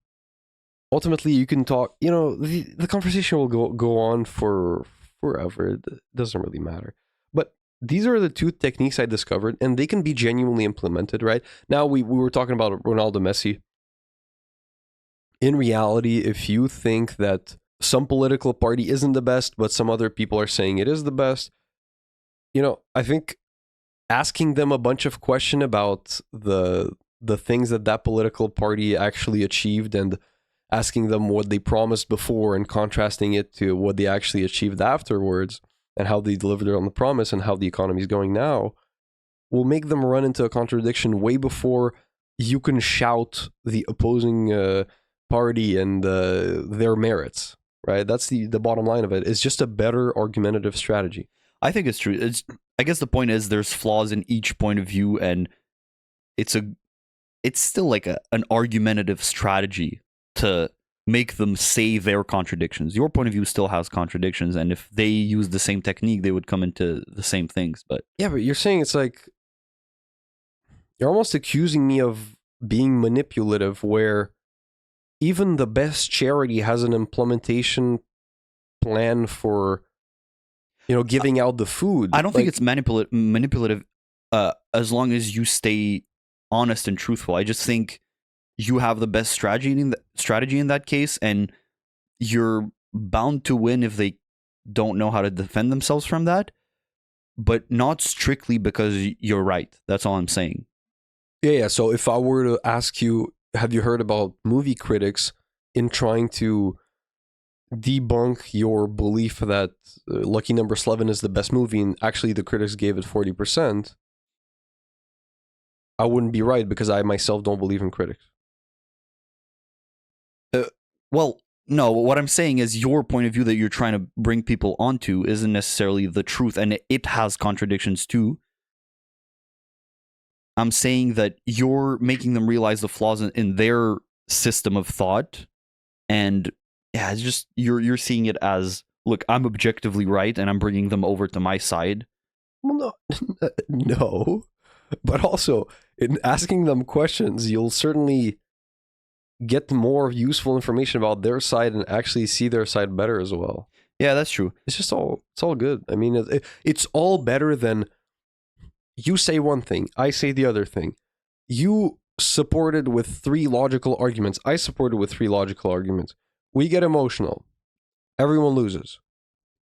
Ultimately, you can talk... You know, the conversation will go on for forever. It doesn't really matter. But these are the two techniques I discovered, and they can be genuinely implemented, right? Now, we were talking about Ronaldo, Messi. In reality, if you think that some political party isn't the best, but some other people are saying it is the best, you know, I think asking them a bunch of questions about the things that political party actually achieved, and asking them what they promised before and contrasting it to what they actually achieved afterwards, and how they delivered on the promise and how the economy is going now, will make them run into a contradiction way before you can shout the opposing party and their merits, right? That's the bottom line of it. It's just a better argumentative strategy. I think it's true. I guess the point is there's flaws in each point of view, and it's still like an argumentative strategy to make them say their contradictions. Your point of view still has contradictions, and if they use the same technique, they would come into the same things. But yeah, but you're saying it's like, you're almost accusing me of being manipulative, where even the best charity has an implementation plan for, you know, giving out the food. I don't think it's manipulative as long as you stay honest and truthful. I just think you have the best strategy in that case, and you're bound to win if they don't know how to defend themselves from that, but not strictly because you're right. That's all I'm saying. Yeah. So if I were to ask you, have you heard about movie critics in trying to debunk your belief that Lucky Number 11 is the best movie, and actually the critics gave it 40%, I wouldn't be right, because I myself don't believe in critics. Well, no, what I'm saying is your point of view that you're trying to bring people onto isn't necessarily the truth, and it has contradictions too. I'm saying that you're making them realize the flaws in their system of thought, and yeah, it's just you're seeing it as, look, I'm objectively right, and I'm bringing them over to my side. Well, no, no, but also in asking them questions, you'll certainly get more useful information about their side and actually see their side better as well. Yeah, that's true. It's all good. I mean, it's all better than you say one thing, I say the other thing. You supported with 3 logical arguments. I supported with 3 logical arguments. We get emotional. Everyone loses.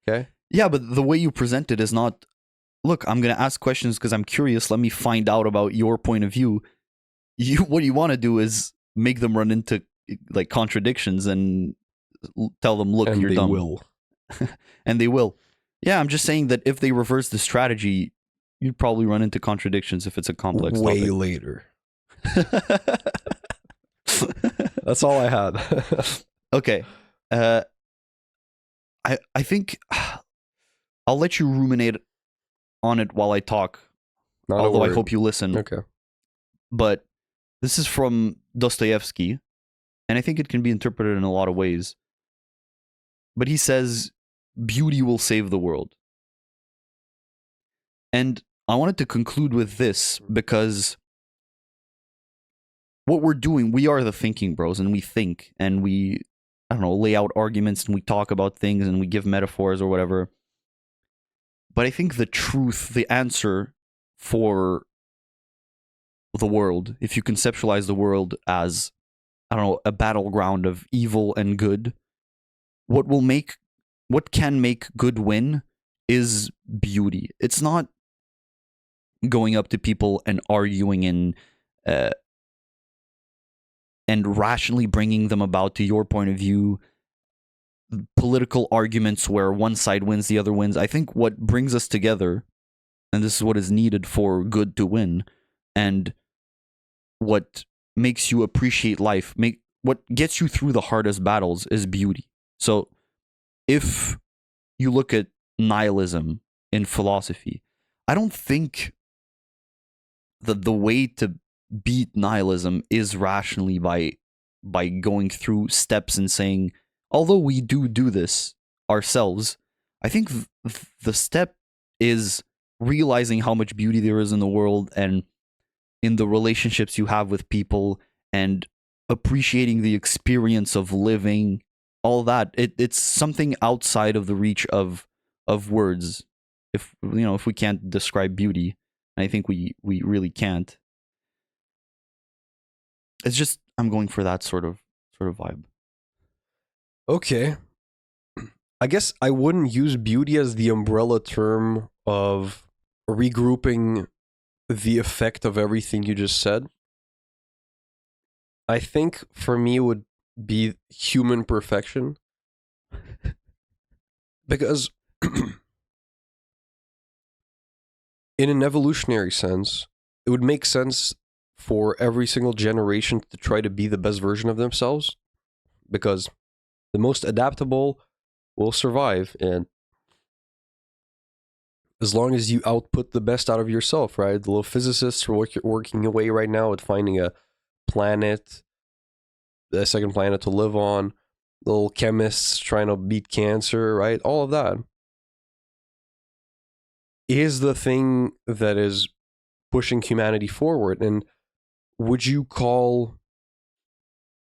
Okay? Yeah, but the way you present it is not, look, I'm going to ask questions because I'm curious. Let me find out about your point of view. What you want to do is make them run into like contradictions and tell them, look, And you're they dumb. will. And they will. Yeah, I'm just saying that if they reverse the strategy, you'd probably run into contradictions if it's a complex Way topic. later. That's all I had. Okay. I think I'll let you ruminate on it while I talk, Not a although I word. hope you listen. Okay. But this is from Dostoevsky, and I think it can be interpreted in a lot of ways. But he says, beauty will save the world. And I wanted to conclude with this because what we're doing, we are the thinking bros, and we think, and we, I don't know, lay out arguments, and we talk about things, and we give metaphors or whatever. But I think the truth, the answer for the world, if you conceptualize the world as, I don't know, a battleground of evil and good, what can make good win is beauty. It's not going up to people and arguing and rationally bringing them about to your point of view, political arguments where one side wins, the other wins. I think what brings us together, and this is what is needed for good to win, and what makes you appreciate life, what gets you through the hardest battles is beauty. So if you look at nihilism in philosophy, I don't think that the way to beat nihilism is rationally by going through steps and saying, although we do this ourselves, I think the step is realizing how much beauty there is in the world and in the relationships you have with people, and appreciating the experience of living, all that. It's something outside of the reach of words. If we can't describe beauty, and I think we really can't. It's just, I'm going for that sort of vibe. Okay. I guess I wouldn't use beauty as the umbrella term of regrouping the effect of everything you just said. I think for me it would be human perfection. Because in an evolutionary sense, it would make sense for every single generation to try to be the best version of themselves, because the most adaptable will survive, and as long as you output the best out of yourself, right? The little physicists are working away right now at finding a second planet to live on. Little chemists trying to beat cancer, right? All of that is the thing that is pushing humanity forward. And would you call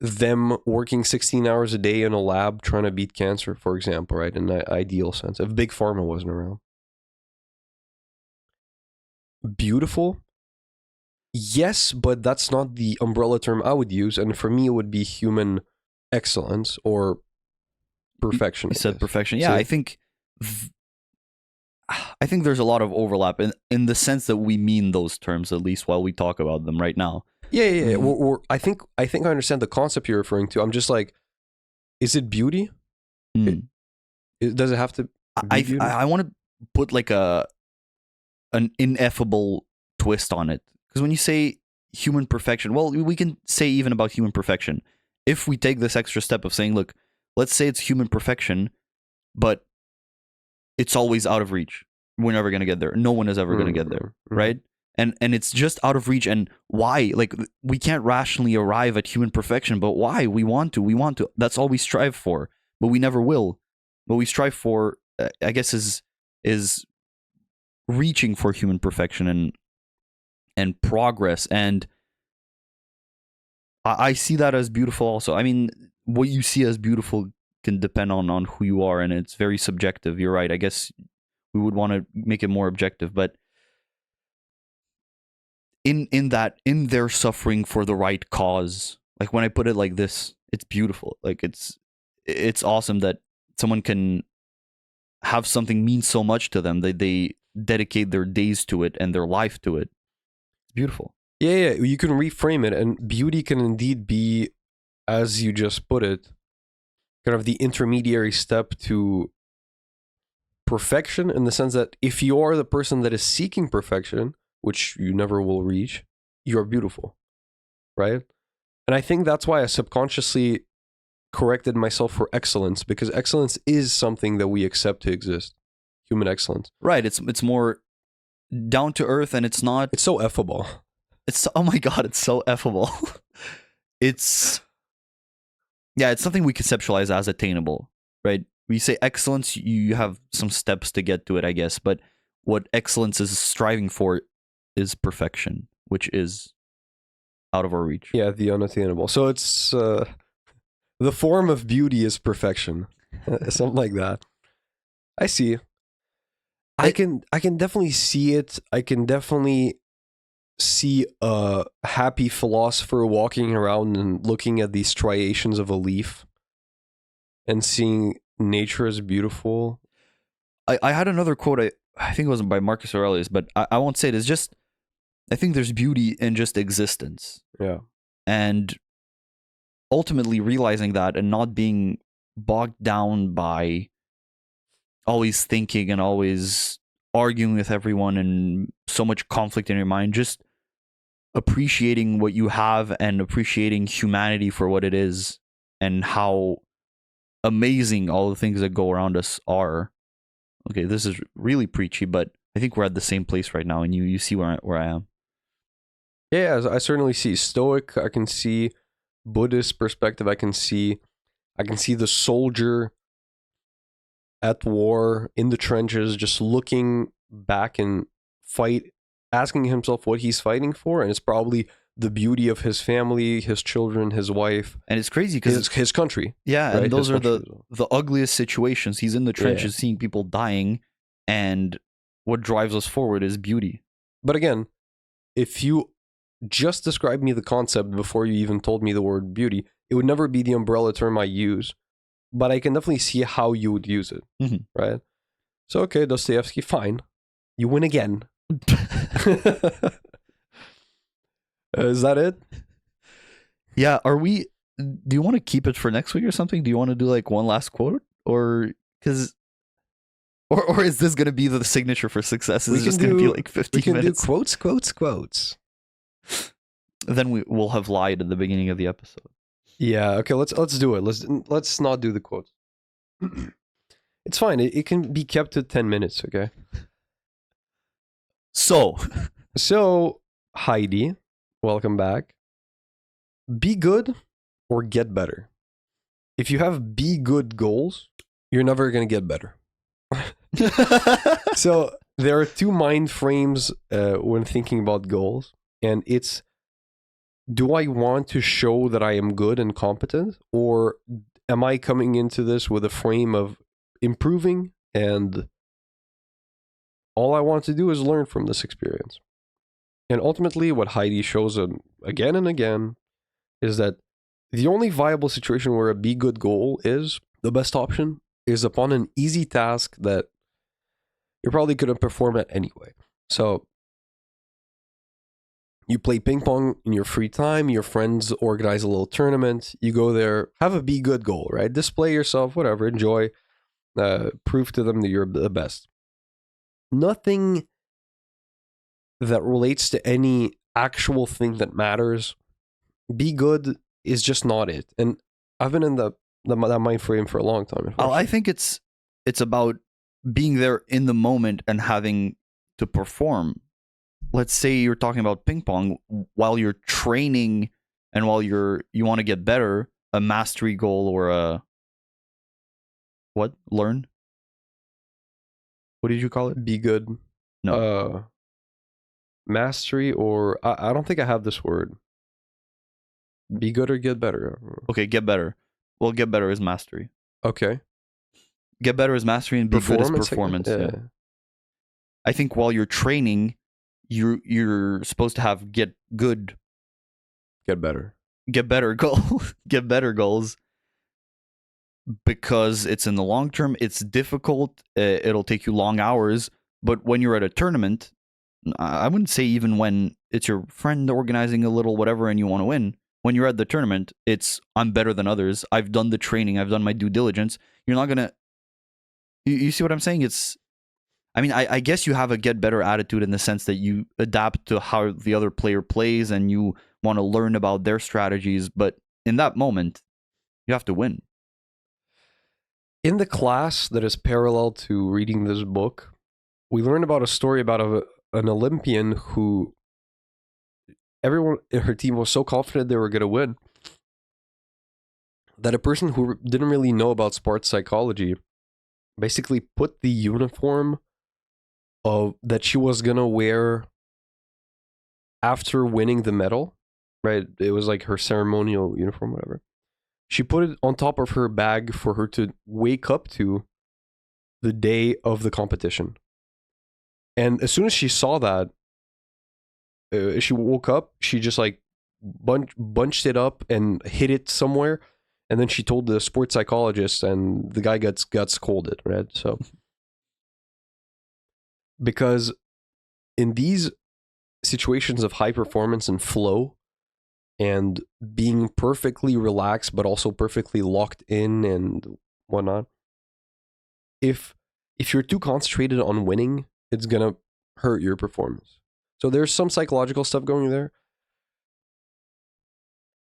them working 16 hours a day in a lab trying to beat cancer, for example, right? In an ideal sense, if Big Pharma wasn't around. Beautiful? Yes, but that's not the umbrella term I would use. And for me, it would be human excellence or perfection. You said perfection. Yeah, See? I think there's a lot of overlap in the sense that we mean those terms, at least while we talk about them right now. Yeah. I think I understand the concept you're referring to. I'm just like, is it beauty? Does it have to be beauty? I want to put like an ineffable twist on it, because when you say human perfection, well, we can say even about human perfection. If we take this extra step of saying, look, let's say it's human perfection, but it's always out of reach. We're never going to get there. No one is ever going to get there, right? and it's just out of reach. And why? Like, we can't rationally arrive at human perfection, but why? We want to. That's all we strive for, but we never will. What we strive for, I guess, is reaching for human perfection and progress. And I see that as beautiful also. I mean, what you see as beautiful can depend on who you are, and it's very subjective. You're right. I guess we would want to make it more objective, but in their suffering for the right cause, like when I put it like this, it's beautiful. Like it's awesome that someone can have something mean so much to them that they dedicate their days to it and their life to it. It's beautiful. Yeah, you can reframe it, and beauty can indeed be, as you just put it, kind of the intermediary step to perfection, in the sense that if you are the person that is seeking perfection, which you never will reach, you're beautiful, right? And I think that's why I subconsciously corrected myself for excellence, because excellence is something that we accept to exist. Human excellence. Right. It's more down to earth, and it's not. It's so effable. It's oh my god, it's so effable. It's something we conceptualize as attainable, right? We say excellence, you have some steps to get to it, I guess, but what excellence is striving for is perfection, which is out of our reach. Yeah, the unattainable. So it's the form of beauty is perfection. Something like that. I see. I can definitely see it. I can definitely see a happy philosopher walking around and looking at these striations of a leaf and seeing nature as beautiful. I had another quote, I think it was by Marcus Aurelius, but I won't say it. It's just, I think there's beauty in just existence. Yeah. And ultimately realizing that and not being bogged down by always thinking and always arguing with everyone and so much conflict in your mind, just appreciating what you have and appreciating humanity for what it is and how amazing all the things that go around us are. Okay, this is really preachy, but I think we're at the same place right now, and you see where I am. Yeah, I certainly see Stoic. I can see Buddhist perspective. I can see the soldier at war in the trenches, just looking back and asking himself what he's fighting for, and it's probably the beauty of his family, his children, his wife, and it's crazy because his country. Yeah, right? And those are the well. ugliest situations. He's in the trenches, seeing people dying, and what drives us forward is beauty. But again, if you just described me the concept before you even told me the word beauty, it would never be the umbrella term I use. But I can definitely see how you would use it, right? So, okay, Dostoevsky, fine. You win again. Is that it? Yeah, do you want to keep it for next week or something? Do you want to do like one last quote? Or is this going to be the signature for success? Is it just going to be like 15 minutes? We can do quotes. Then we'll have lied at the beginning of the episode. Yeah, okay, let's do it. Let's not do the quotes. It's fine. It can be kept to 10 minutes, okay? So Heidi, welcome back. Be good or get better. If you have be good goals, you're never going to get better. So there are two mind frames when thinking about goals, and it's, do I want to show that I am good and competent, or am I coming into this with a frame of improving, and all I want to do is learn from this experience? And ultimately, what Heidi shows again and again is that the only viable situation where a be good goal is the best option is upon an easy task that you're probably going to perform at anyway. So you play ping pong in your free time, your friends organize a little tournament, you go there, have a be good goal, right? Display yourself, whatever, enjoy, prove to them that you're the best. Nothing that relates to any actual thing that matters. Be good is just not it. And I've been in that mind frame for a long time. I think it's about being there in the moment and having to perform let's say you're talking about ping pong while you're training and while you want to get better, a mastery goal or a learn? What did you call it? Be good. No. Mastery, or I don't think I have this word. Be good or get better. Okay, get better. Well, get better is mastery. Okay. Get better is mastery and be good is performance. Yeah. I think while you're training, you're supposed to have get good, Get better. get better goals, get better goals, because it's in the long term. It's difficult. It'll take you long hours. But when you're at a tournament, I wouldn't say even when it's your friend organizing a little whatever and you want to win. When you're at the tournament, it's I'm better than others. I've done the training. I've done my due diligence. You're not gonna. You see what I'm saying? I guess you have a get better attitude in the sense that you adapt to how the other player plays and you want to learn about their strategies. But in that moment, you have to win. In the class that is parallel to reading this book, we learned about a story about an Olympian who everyone in her team was so confident they were going to win that a person who didn't really know about sports psychology basically put the uniform that she was going to wear after winning the medal, right? It was like her ceremonial uniform, whatever. She put it on top of her bag for her to wake up to the day of the competition. And as soon as she saw that, she woke up, she just like bunched it up and hid it somewhere. And then she told the sports psychologist, and the guy got scolded, right? So, because in these situations of high performance and flow and being perfectly relaxed, but also perfectly locked in and whatnot, if you're too concentrated on winning, it's going to hurt your performance. So there's some psychological stuff going there.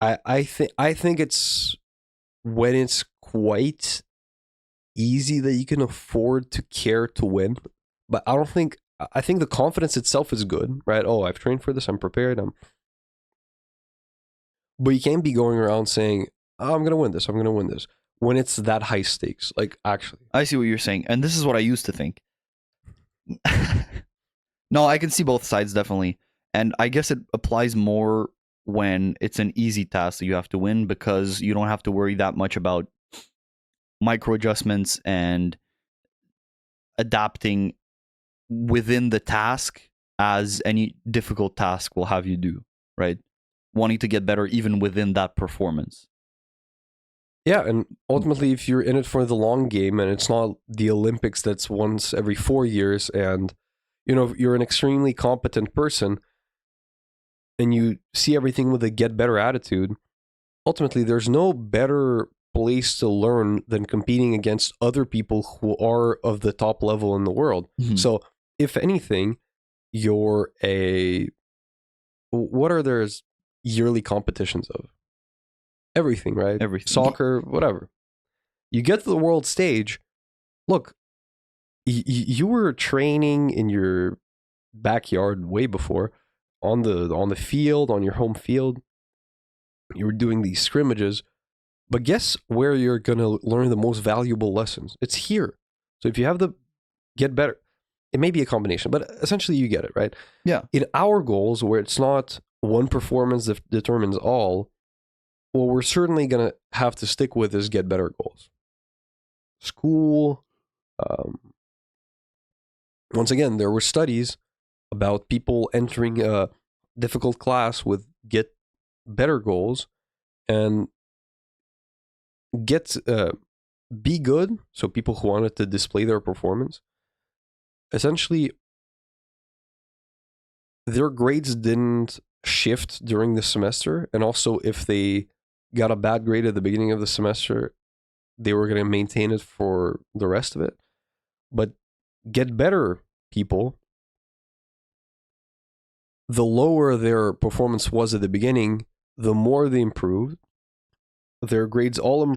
I think it's when it's quite easy that you can afford to care to win. But I think the confidence itself is good, right? Oh, I've trained for this, I'm prepared. But you can't be going around saying, oh, I'm going to win this, when it's that high stakes. Like, actually. I see what you're saying. And this is what I used to think. No, I can see both sides, definitely. And I guess it applies more when it's an easy task that you have to win, because you don't have to worry that much about micro adjustments and adapting within the task as any difficult task will have you do, right? Wanting to get better even within that performance. Yeah, and ultimately, if you're in it for the long game and it's not the Olympics that's once every 4 years, and you're an extremely competent person and you see everything with a get better attitude, ultimately there's no better place to learn than competing against other people who are of the top level in the world. Mm-hmm. So if anything, what are there yearly competitions of? Everything, right? Everything. Soccer, whatever. You get to the world stage. Look, you were training in your backyard way before, on the field, on your home field. You were doing these scrimmages, but guess where you're gonna learn the most valuable lessons? It's here. So if you have the get better, it may be a combination, but essentially you get it, right? Yeah. In our goals, where it's not one performance that determines all, what we're certainly gonna have to stick with is get better goals. School. Once again, there were studies about people entering a difficult class with get better goals and be good. So people who wanted to display their performance, essentially their grades didn't shift during the semester. And also if they got a bad grade at the beginning of the semester, they were going to maintain it for the rest of it. But get better people, the lower their performance was at the beginning, the more they improved. Their grades on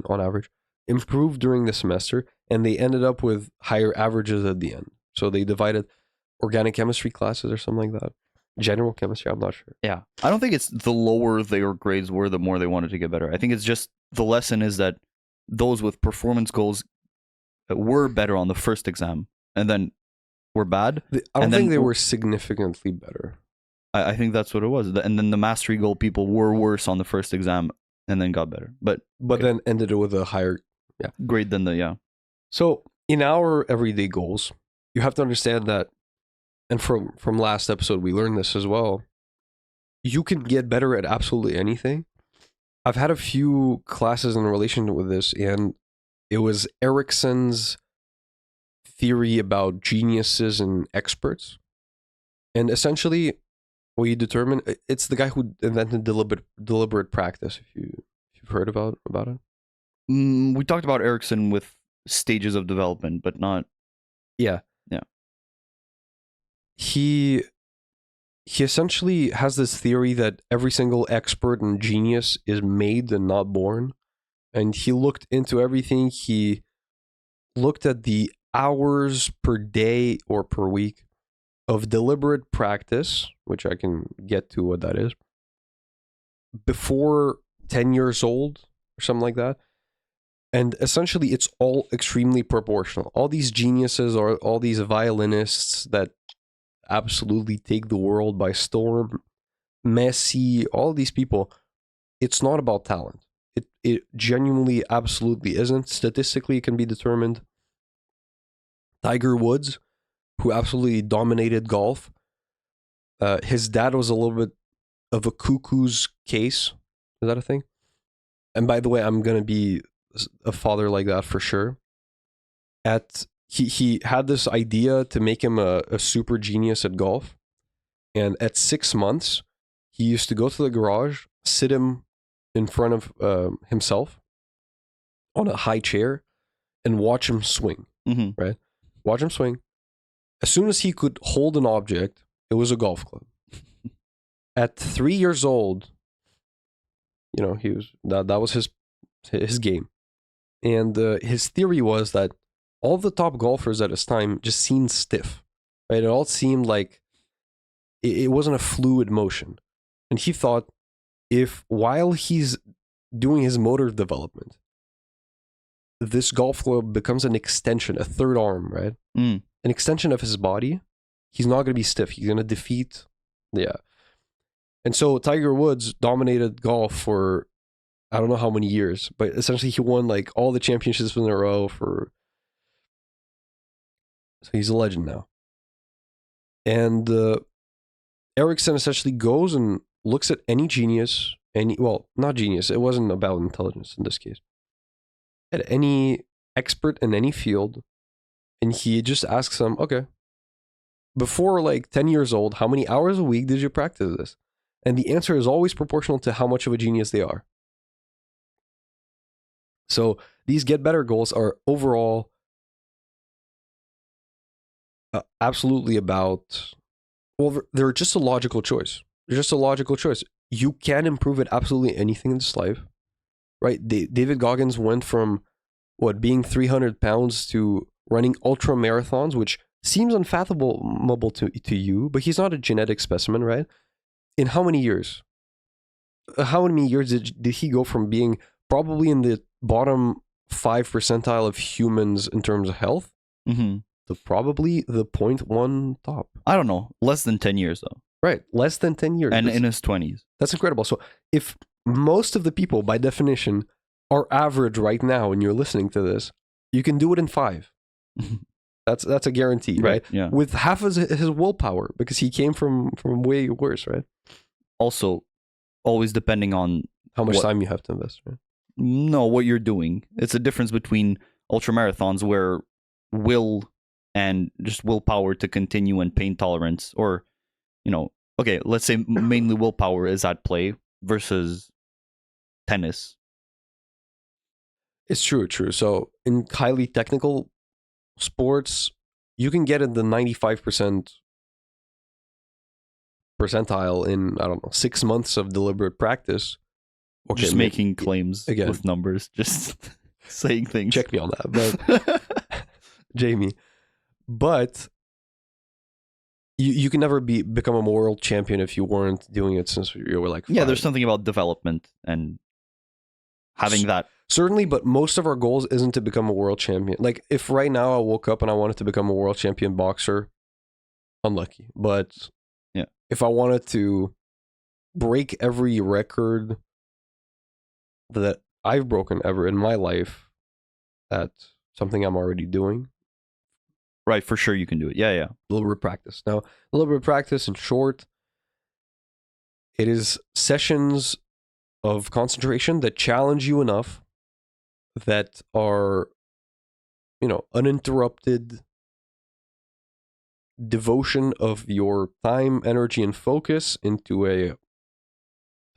average, improved during the semester, and they ended up with higher averages at the end. So they divided, organic chemistry classes or something like that. General chemistry, I'm not sure. Yeah. I don't think it's the lower their grades were, the more they wanted to get better. I think it's just the lesson is that those with performance goals were better on the first exam and then were bad. I don't think they were significantly better. I think that's what it was. And then the mastery goal people were worse on the first exam and then got better. But then ended it with a higher grade than the. So in our everyday goals, you have to understand that, and from last episode we learned this as well, you can get better at absolutely anything. I've had a few classes in relation with this, and it was Erikson's theory about geniuses and experts. And essentially, what you determine, it's the guy who invented deliberate practice, if you've heard about it. We talked about Erikson with stages of development, but not... Yeah. He essentially has this theory that every single expert and genius is made and not born. And he looked into everything. He looked at the hours per day or per week of deliberate practice, which I can get to what that is, before 10 years old or something like that. And essentially, it's all extremely proportional. All these geniuses or all these violinists that absolutely take the world by storm, Messi, all these people, it's not about talent. It genuinely absolutely isn't. Statistically, it can be determined. Tiger Woods, who absolutely dominated golf, his dad was a little bit of a cuckoo's case. Is that a thing? And by the way, I'm going to be a father like that for sure. He had this idea to make him a super genius at golf. And at 6 months, he used to go to the garage, sit him in front of himself on a high chair and watch him swing, right? Watch him swing. As soon as he could hold an object, it was a golf club. At 3 years old, he was that was his game. And his theory was that all the top golfers at his time just seemed stiff, right? It all seemed like it wasn't a fluid motion. And he thought, if while he's doing his motor development, this golf club becomes an extension, a third arm, right? An extension of his body, he's not going to be stiff. He's going to defeat, And so Tiger Woods dominated golf for I don't know how many years, but essentially he won like all the championships in a row so he's a legend now. And Erikson essentially goes and looks at any genius, not genius, it wasn't about intelligence in this case, at any expert in any field, and he just asks them, okay, before like 10 years old, how many hours a week did you practice this? And the answer is always proportional to how much of a genius they are. So these get better goals are overall absolutely about, they're just a logical choice. They're just a logical choice. You can improve at absolutely anything in this life, right? David Goggins went from being 300 pounds to running ultra marathons, which seems unfathomable to you, but he's not a genetic specimen, right? In how many years? How many years did he go from being probably in the bottom 5 percentile of humans in terms of health to probably the 0.1 top? I don't know. Less than 10 years, though. Right. Less than 10 years. And in his 20s. That's incredible. So if most of the people, by definition, are average right now and you're listening to this, you can do it in 5. That's a guarantee, right? Yeah. With half of his willpower, because he came from way worse, right? Also, always depending on how much time you have to invest, right? No, what you're doing. It's a difference between ultramarathons where will and just willpower to continue and pain tolerance, or, okay, let's say mainly willpower is at play versus tennis. It's true. So in highly technical sports, you can get in the 95% percentile in, 6 months of deliberate practice. Okay, just making claims again with numbers, just saying things. Check me on that, but Jamie. But you can never become a world champion if you weren't doing it since you were like 5. Yeah, there's something about development and having that. Certainly, but most of our goals isn't to become a world champion. Like, if right now I woke up and I wanted to become a world champion boxer, unlucky. But yeah, if I wanted to break every record that I've broken ever in my life, that's something I'm already doing. Right, for sure you can do it. Yeah. A little bit of practice. Now, a little bit of practice, in short, it is sessions of concentration that challenge you enough that are, uninterrupted devotion of your time, energy, and focus into a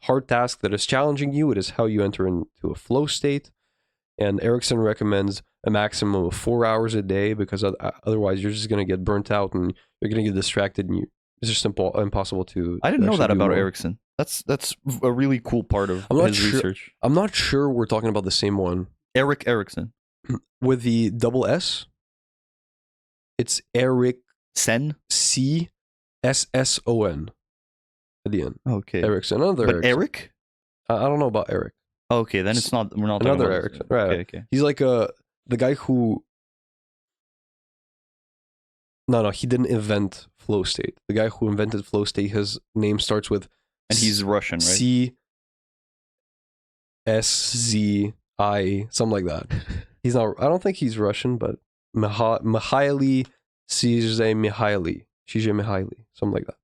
hard task that is challenging you. It is how you enter into a flow state. And Erickson recommends a maximum of 4 hours a day, because otherwise you're just going to get burnt out and you're going to get distracted, and it's just impossible to. I didn't know that about well. Erickson. That's a really cool part of his research. I'm not sure we're talking about the same one. Eric Erickson. With the double S, it's Eric Sen? CSSON at the end. Okay. Erickson. Another But Erickson. Eric? I don't know about Eric. Okay, then it's not. We're not talking Another about Erickson. Right. Okay. He's like the guy who. No, he didn't invent flow state. The guy who invented flow state, his name starts with. And he's Russian, right? CSZI, something like that. He's not. I don't think he's Russian, but Mihaly Csikszentmihalyi, something like that.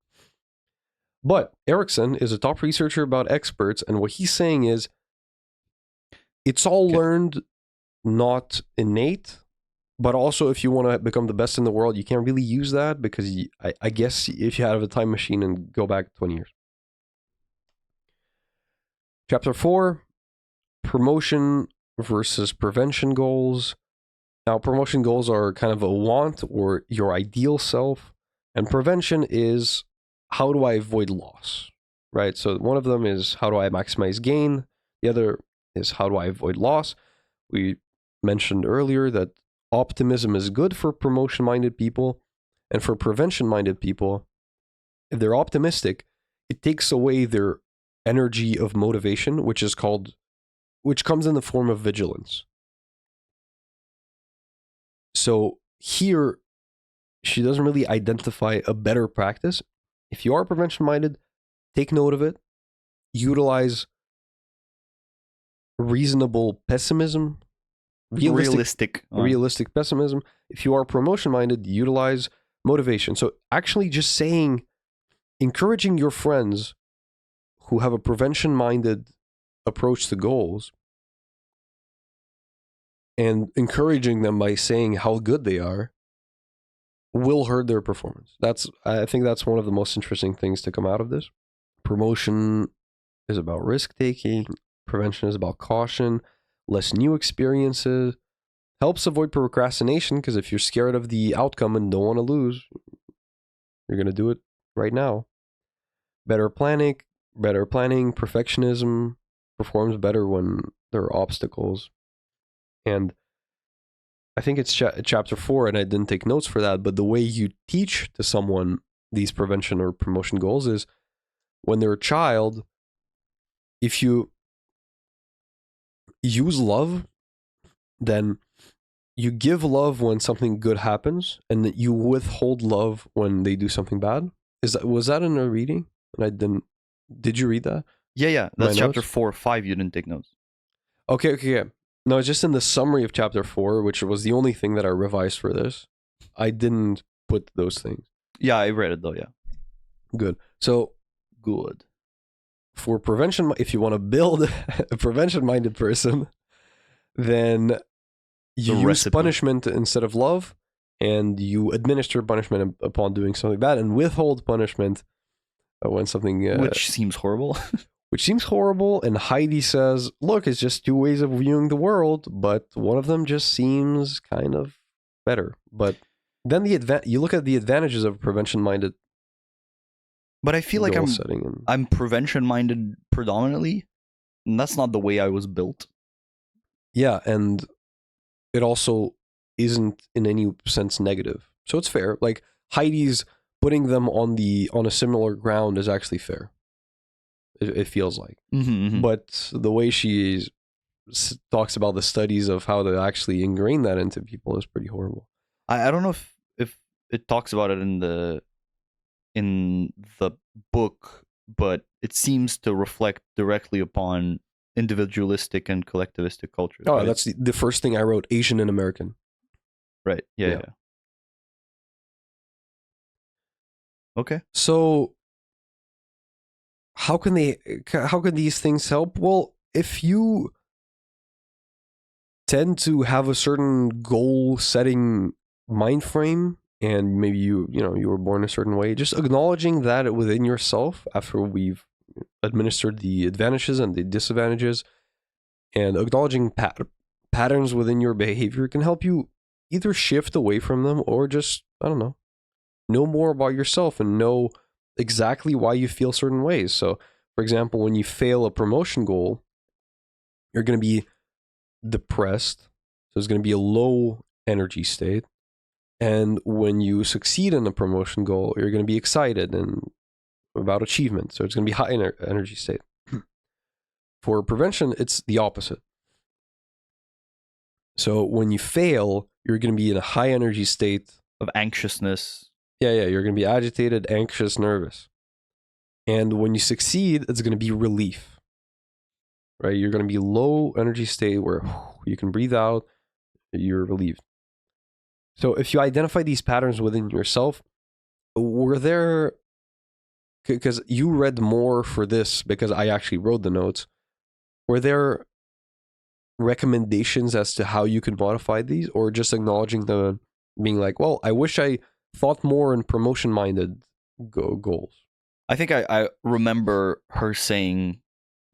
But Erickson is a top researcher about experts, and what he's saying is, it's all learned, not innate. But also, if you want to become the best in the world, you can't really use that, because I guess if you have a time machine and go back 20 years. Chapter 4, promotion versus prevention goals. Now, promotion goals are kind of a want or your ideal self, and prevention is, how do I avoid loss, right? So one of them is, how do I maximize gain? The other is, how do I avoid loss? We mentioned earlier that optimism is good for promotion-minded people, and for prevention-minded people, if they're optimistic, it takes away their energy of motivation, which comes in the form of vigilance. So here, she doesn't really identify a better practice. If you are prevention-minded, take note of it. Utilize reasonable pessimism. Realistic pessimism. If you are promotion-minded, utilize motivation. So actually just encouraging your friends who have a prevention-minded approach to goals, and encouraging them by saying how good they are, will hurt their performance. I think that's one of the most interesting things to come out of this. Promotion is about risk-taking. Prevention is about caution, less new experiences. Helps avoid procrastination, because if you're scared of the outcome and don't want to lose, you're going to do it right now. Better planning. Perfectionism performs better when there are obstacles. And I think it's chapter 4, and I didn't take notes for that, but the way you teach to someone these prevention or promotion goals is, when they're a child, if you use love, then you give love when something good happens, and that you withhold love when they do something bad. Was that in a reading? And I didn't. Did you read that? Yeah. That's My chapter notes? 4 or 5. You didn't take notes. Okay. No, it's just in the summary of chapter 4, which was the only thing that I revised for this. I didn't put those things. Yeah, I read it though, yeah. Good. So, good. For prevention, if you want to build a prevention-minded person, then you use recipe. punishment instead of love, and you administer punishment upon doing something bad, and withhold punishment when something... which seems horrible. Which seems horrible, and Heidi says, look, it's just two ways of viewing the world, but one of them just seems kind of better. But then you look at the advantages of prevention-minded. But I feel like I'm prevention-minded predominantly, and that's not the way I was built. Yeah, and it also isn't in any sense negative. So it's fair. Like, Heidi's putting them on a similar ground is actually fair. It feels like. But the way she talks about the studies of how to actually ingrain that into people is pretty horrible. I don't know if it talks about it in the book, but it seems to reflect directly upon individualistic and collectivistic cultures. Oh, right? that's the first thing I wrote, Asian and American. Right. Yeah. Yeah. Okay. So how can these things help? Well, if you tend to have a certain goal setting mind frame, and maybe you were born a certain way, just acknowledging that within yourself after we've administered the advantages and the disadvantages, and acknowledging patterns within your behavior can help you either shift away from them or just, I don't know more about yourself and know exactly why you feel certain ways. So, for example, when you fail a promotion goal, you're going to be depressed. So it's going to be a low energy state. And when you succeed in a promotion goal, you're going to be excited and about achievement. So it's going to be high energy state. For prevention, it's the opposite. So when you fail, you're going to be in a high energy state of anxiousness. Yeah, you're going to be agitated, anxious, nervous. And when you succeed, it's going to be relief. Right? You're going to be low energy state where you can breathe out, you're relieved. So if you identify these patterns within yourself, were there, because you read more for this because I actually wrote the notes, were there recommendations as to how you could modify these, or just acknowledging them, being like, well, I wish I thought more in promotion-minded goals? I think I remember her saying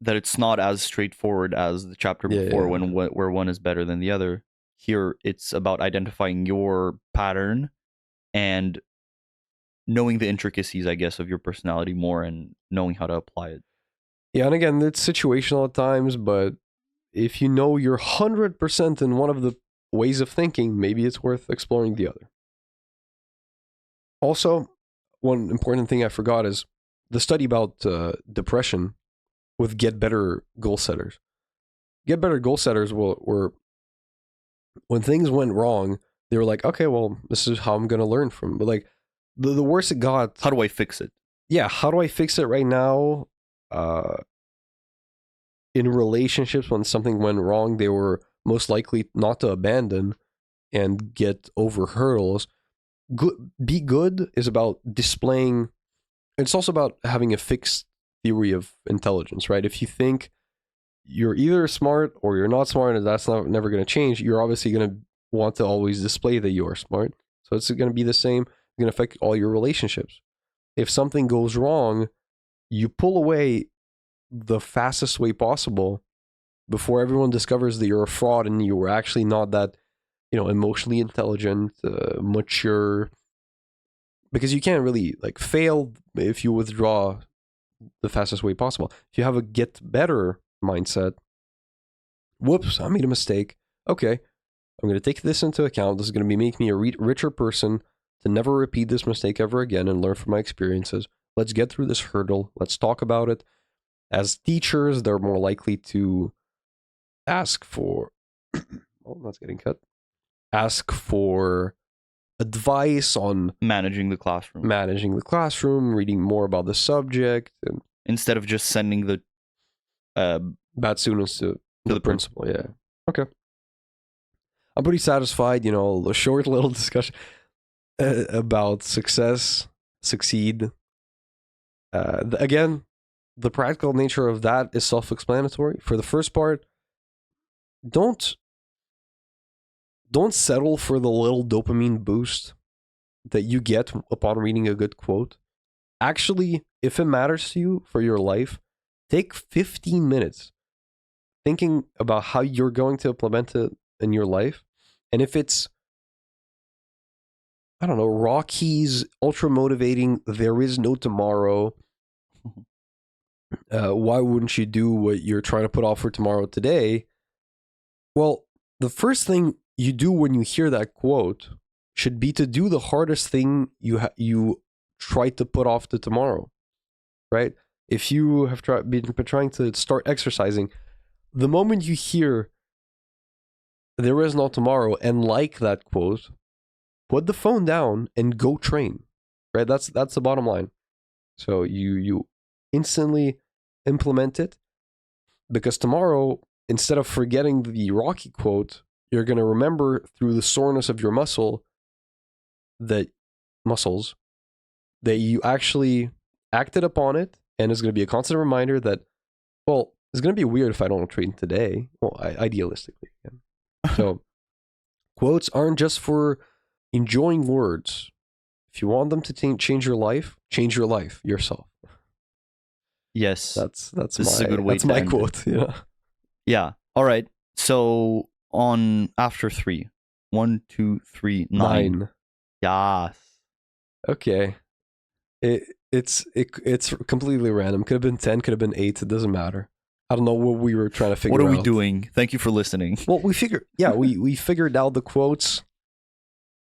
that it's not as straightforward as the chapter before, where one is better than the other. Here, it's about identifying your pattern and knowing the intricacies, I guess, of your personality more and knowing how to apply it. Yeah, and again, it's situational at times, but if you know you're 100% in one of the ways of thinking, maybe it's worth exploring the other. Also, one important thing I forgot is the study about depression with Get Better goal setters. Get Better goal setters were when things went wrong, they were like, okay, well, this is how I'm going to learn from. But like the worse it got. How do I fix it? Yeah, how do I fix it right now? In relationships, when something went wrong, they were most likely not to abandon and get over hurdles. Be good is about displaying. It's also about having a fixed theory of intelligence, right? If you think you're either smart or you're not smart, and that's never going to change, you're obviously going to want to always display that you are smart. So it's going to be the same. It's going to affect all your relationships. If something goes wrong, you pull away the fastest way possible before everyone discovers that you're a fraud and you were actually not that, emotionally intelligent, mature. Because you can't really fail if you withdraw the fastest way possible. If you have a get better mindset, whoops, I made a mistake. Okay, I'm going to take this into account. This is going to make me a richer person to never repeat this mistake ever again and learn from my experiences. Let's get through this hurdle. Let's talk about it. As teachers, they're more likely to ask for, oh, that's getting cut. Ask for advice on managing the classroom, reading more about the subject, and instead of just sending the bad students to the principal. Yeah. Okay. I'm pretty satisfied. A short little discussion about succeed. Again, the practical nature of that is self-explanatory. For the first part, don't settle for the little dopamine boost that you get upon reading a good quote. Actually, if it matters to you for your life, take 15 minutes thinking about how you're going to implement it in your life. And if it's, I don't know, Rocky's ultra motivating, there is no tomorrow. Why wouldn't you do what you're trying to put off for tomorrow today? Well, the first thing you do when you hear that quote should be to do the hardest thing you tried to put off to tomorrow, right? If you have been trying to start exercising, the moment you hear there is no tomorrow and like that quote, put the phone down and go train, right? That's the bottom line. So you instantly implement it, because tomorrow, instead of forgetting the Rocky quote, you're going to remember through the soreness of your muscles that you actually acted upon it, and it's going to be a constant reminder that, well, it's going to be weird if I don't train today. Well, idealistically. Yeah. So quotes aren't just for enjoying words. If you want them to change your life yourself. Yes. That's this is a good way that's to my end quote. it. Yeah. Yeah. All right. So on after 3. 1, 2, 3, 9. Yes. Okay. It's completely random. Could have been 10, could have been 8. It doesn't matter. I don't know what we were trying to figure out. What are we doing? Thank you for listening. Well, we figured out the quotes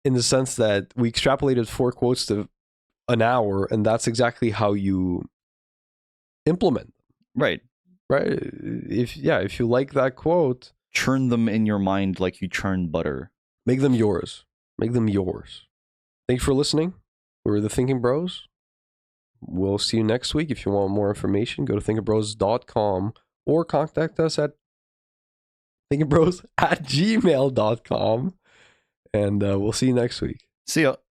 in the sense that we extrapolated 4 quotes to an hour, and that's exactly how you implement them. Right. If you like that quote, churn them in your mind like you churn butter. Make them yours. Thank you for listening. We're the Thinkin Bros. We'll see you next week. If you want more information, go to thinkinbros.com or contact us at thinkinbros@gmail.com. And we'll see you next week. See ya.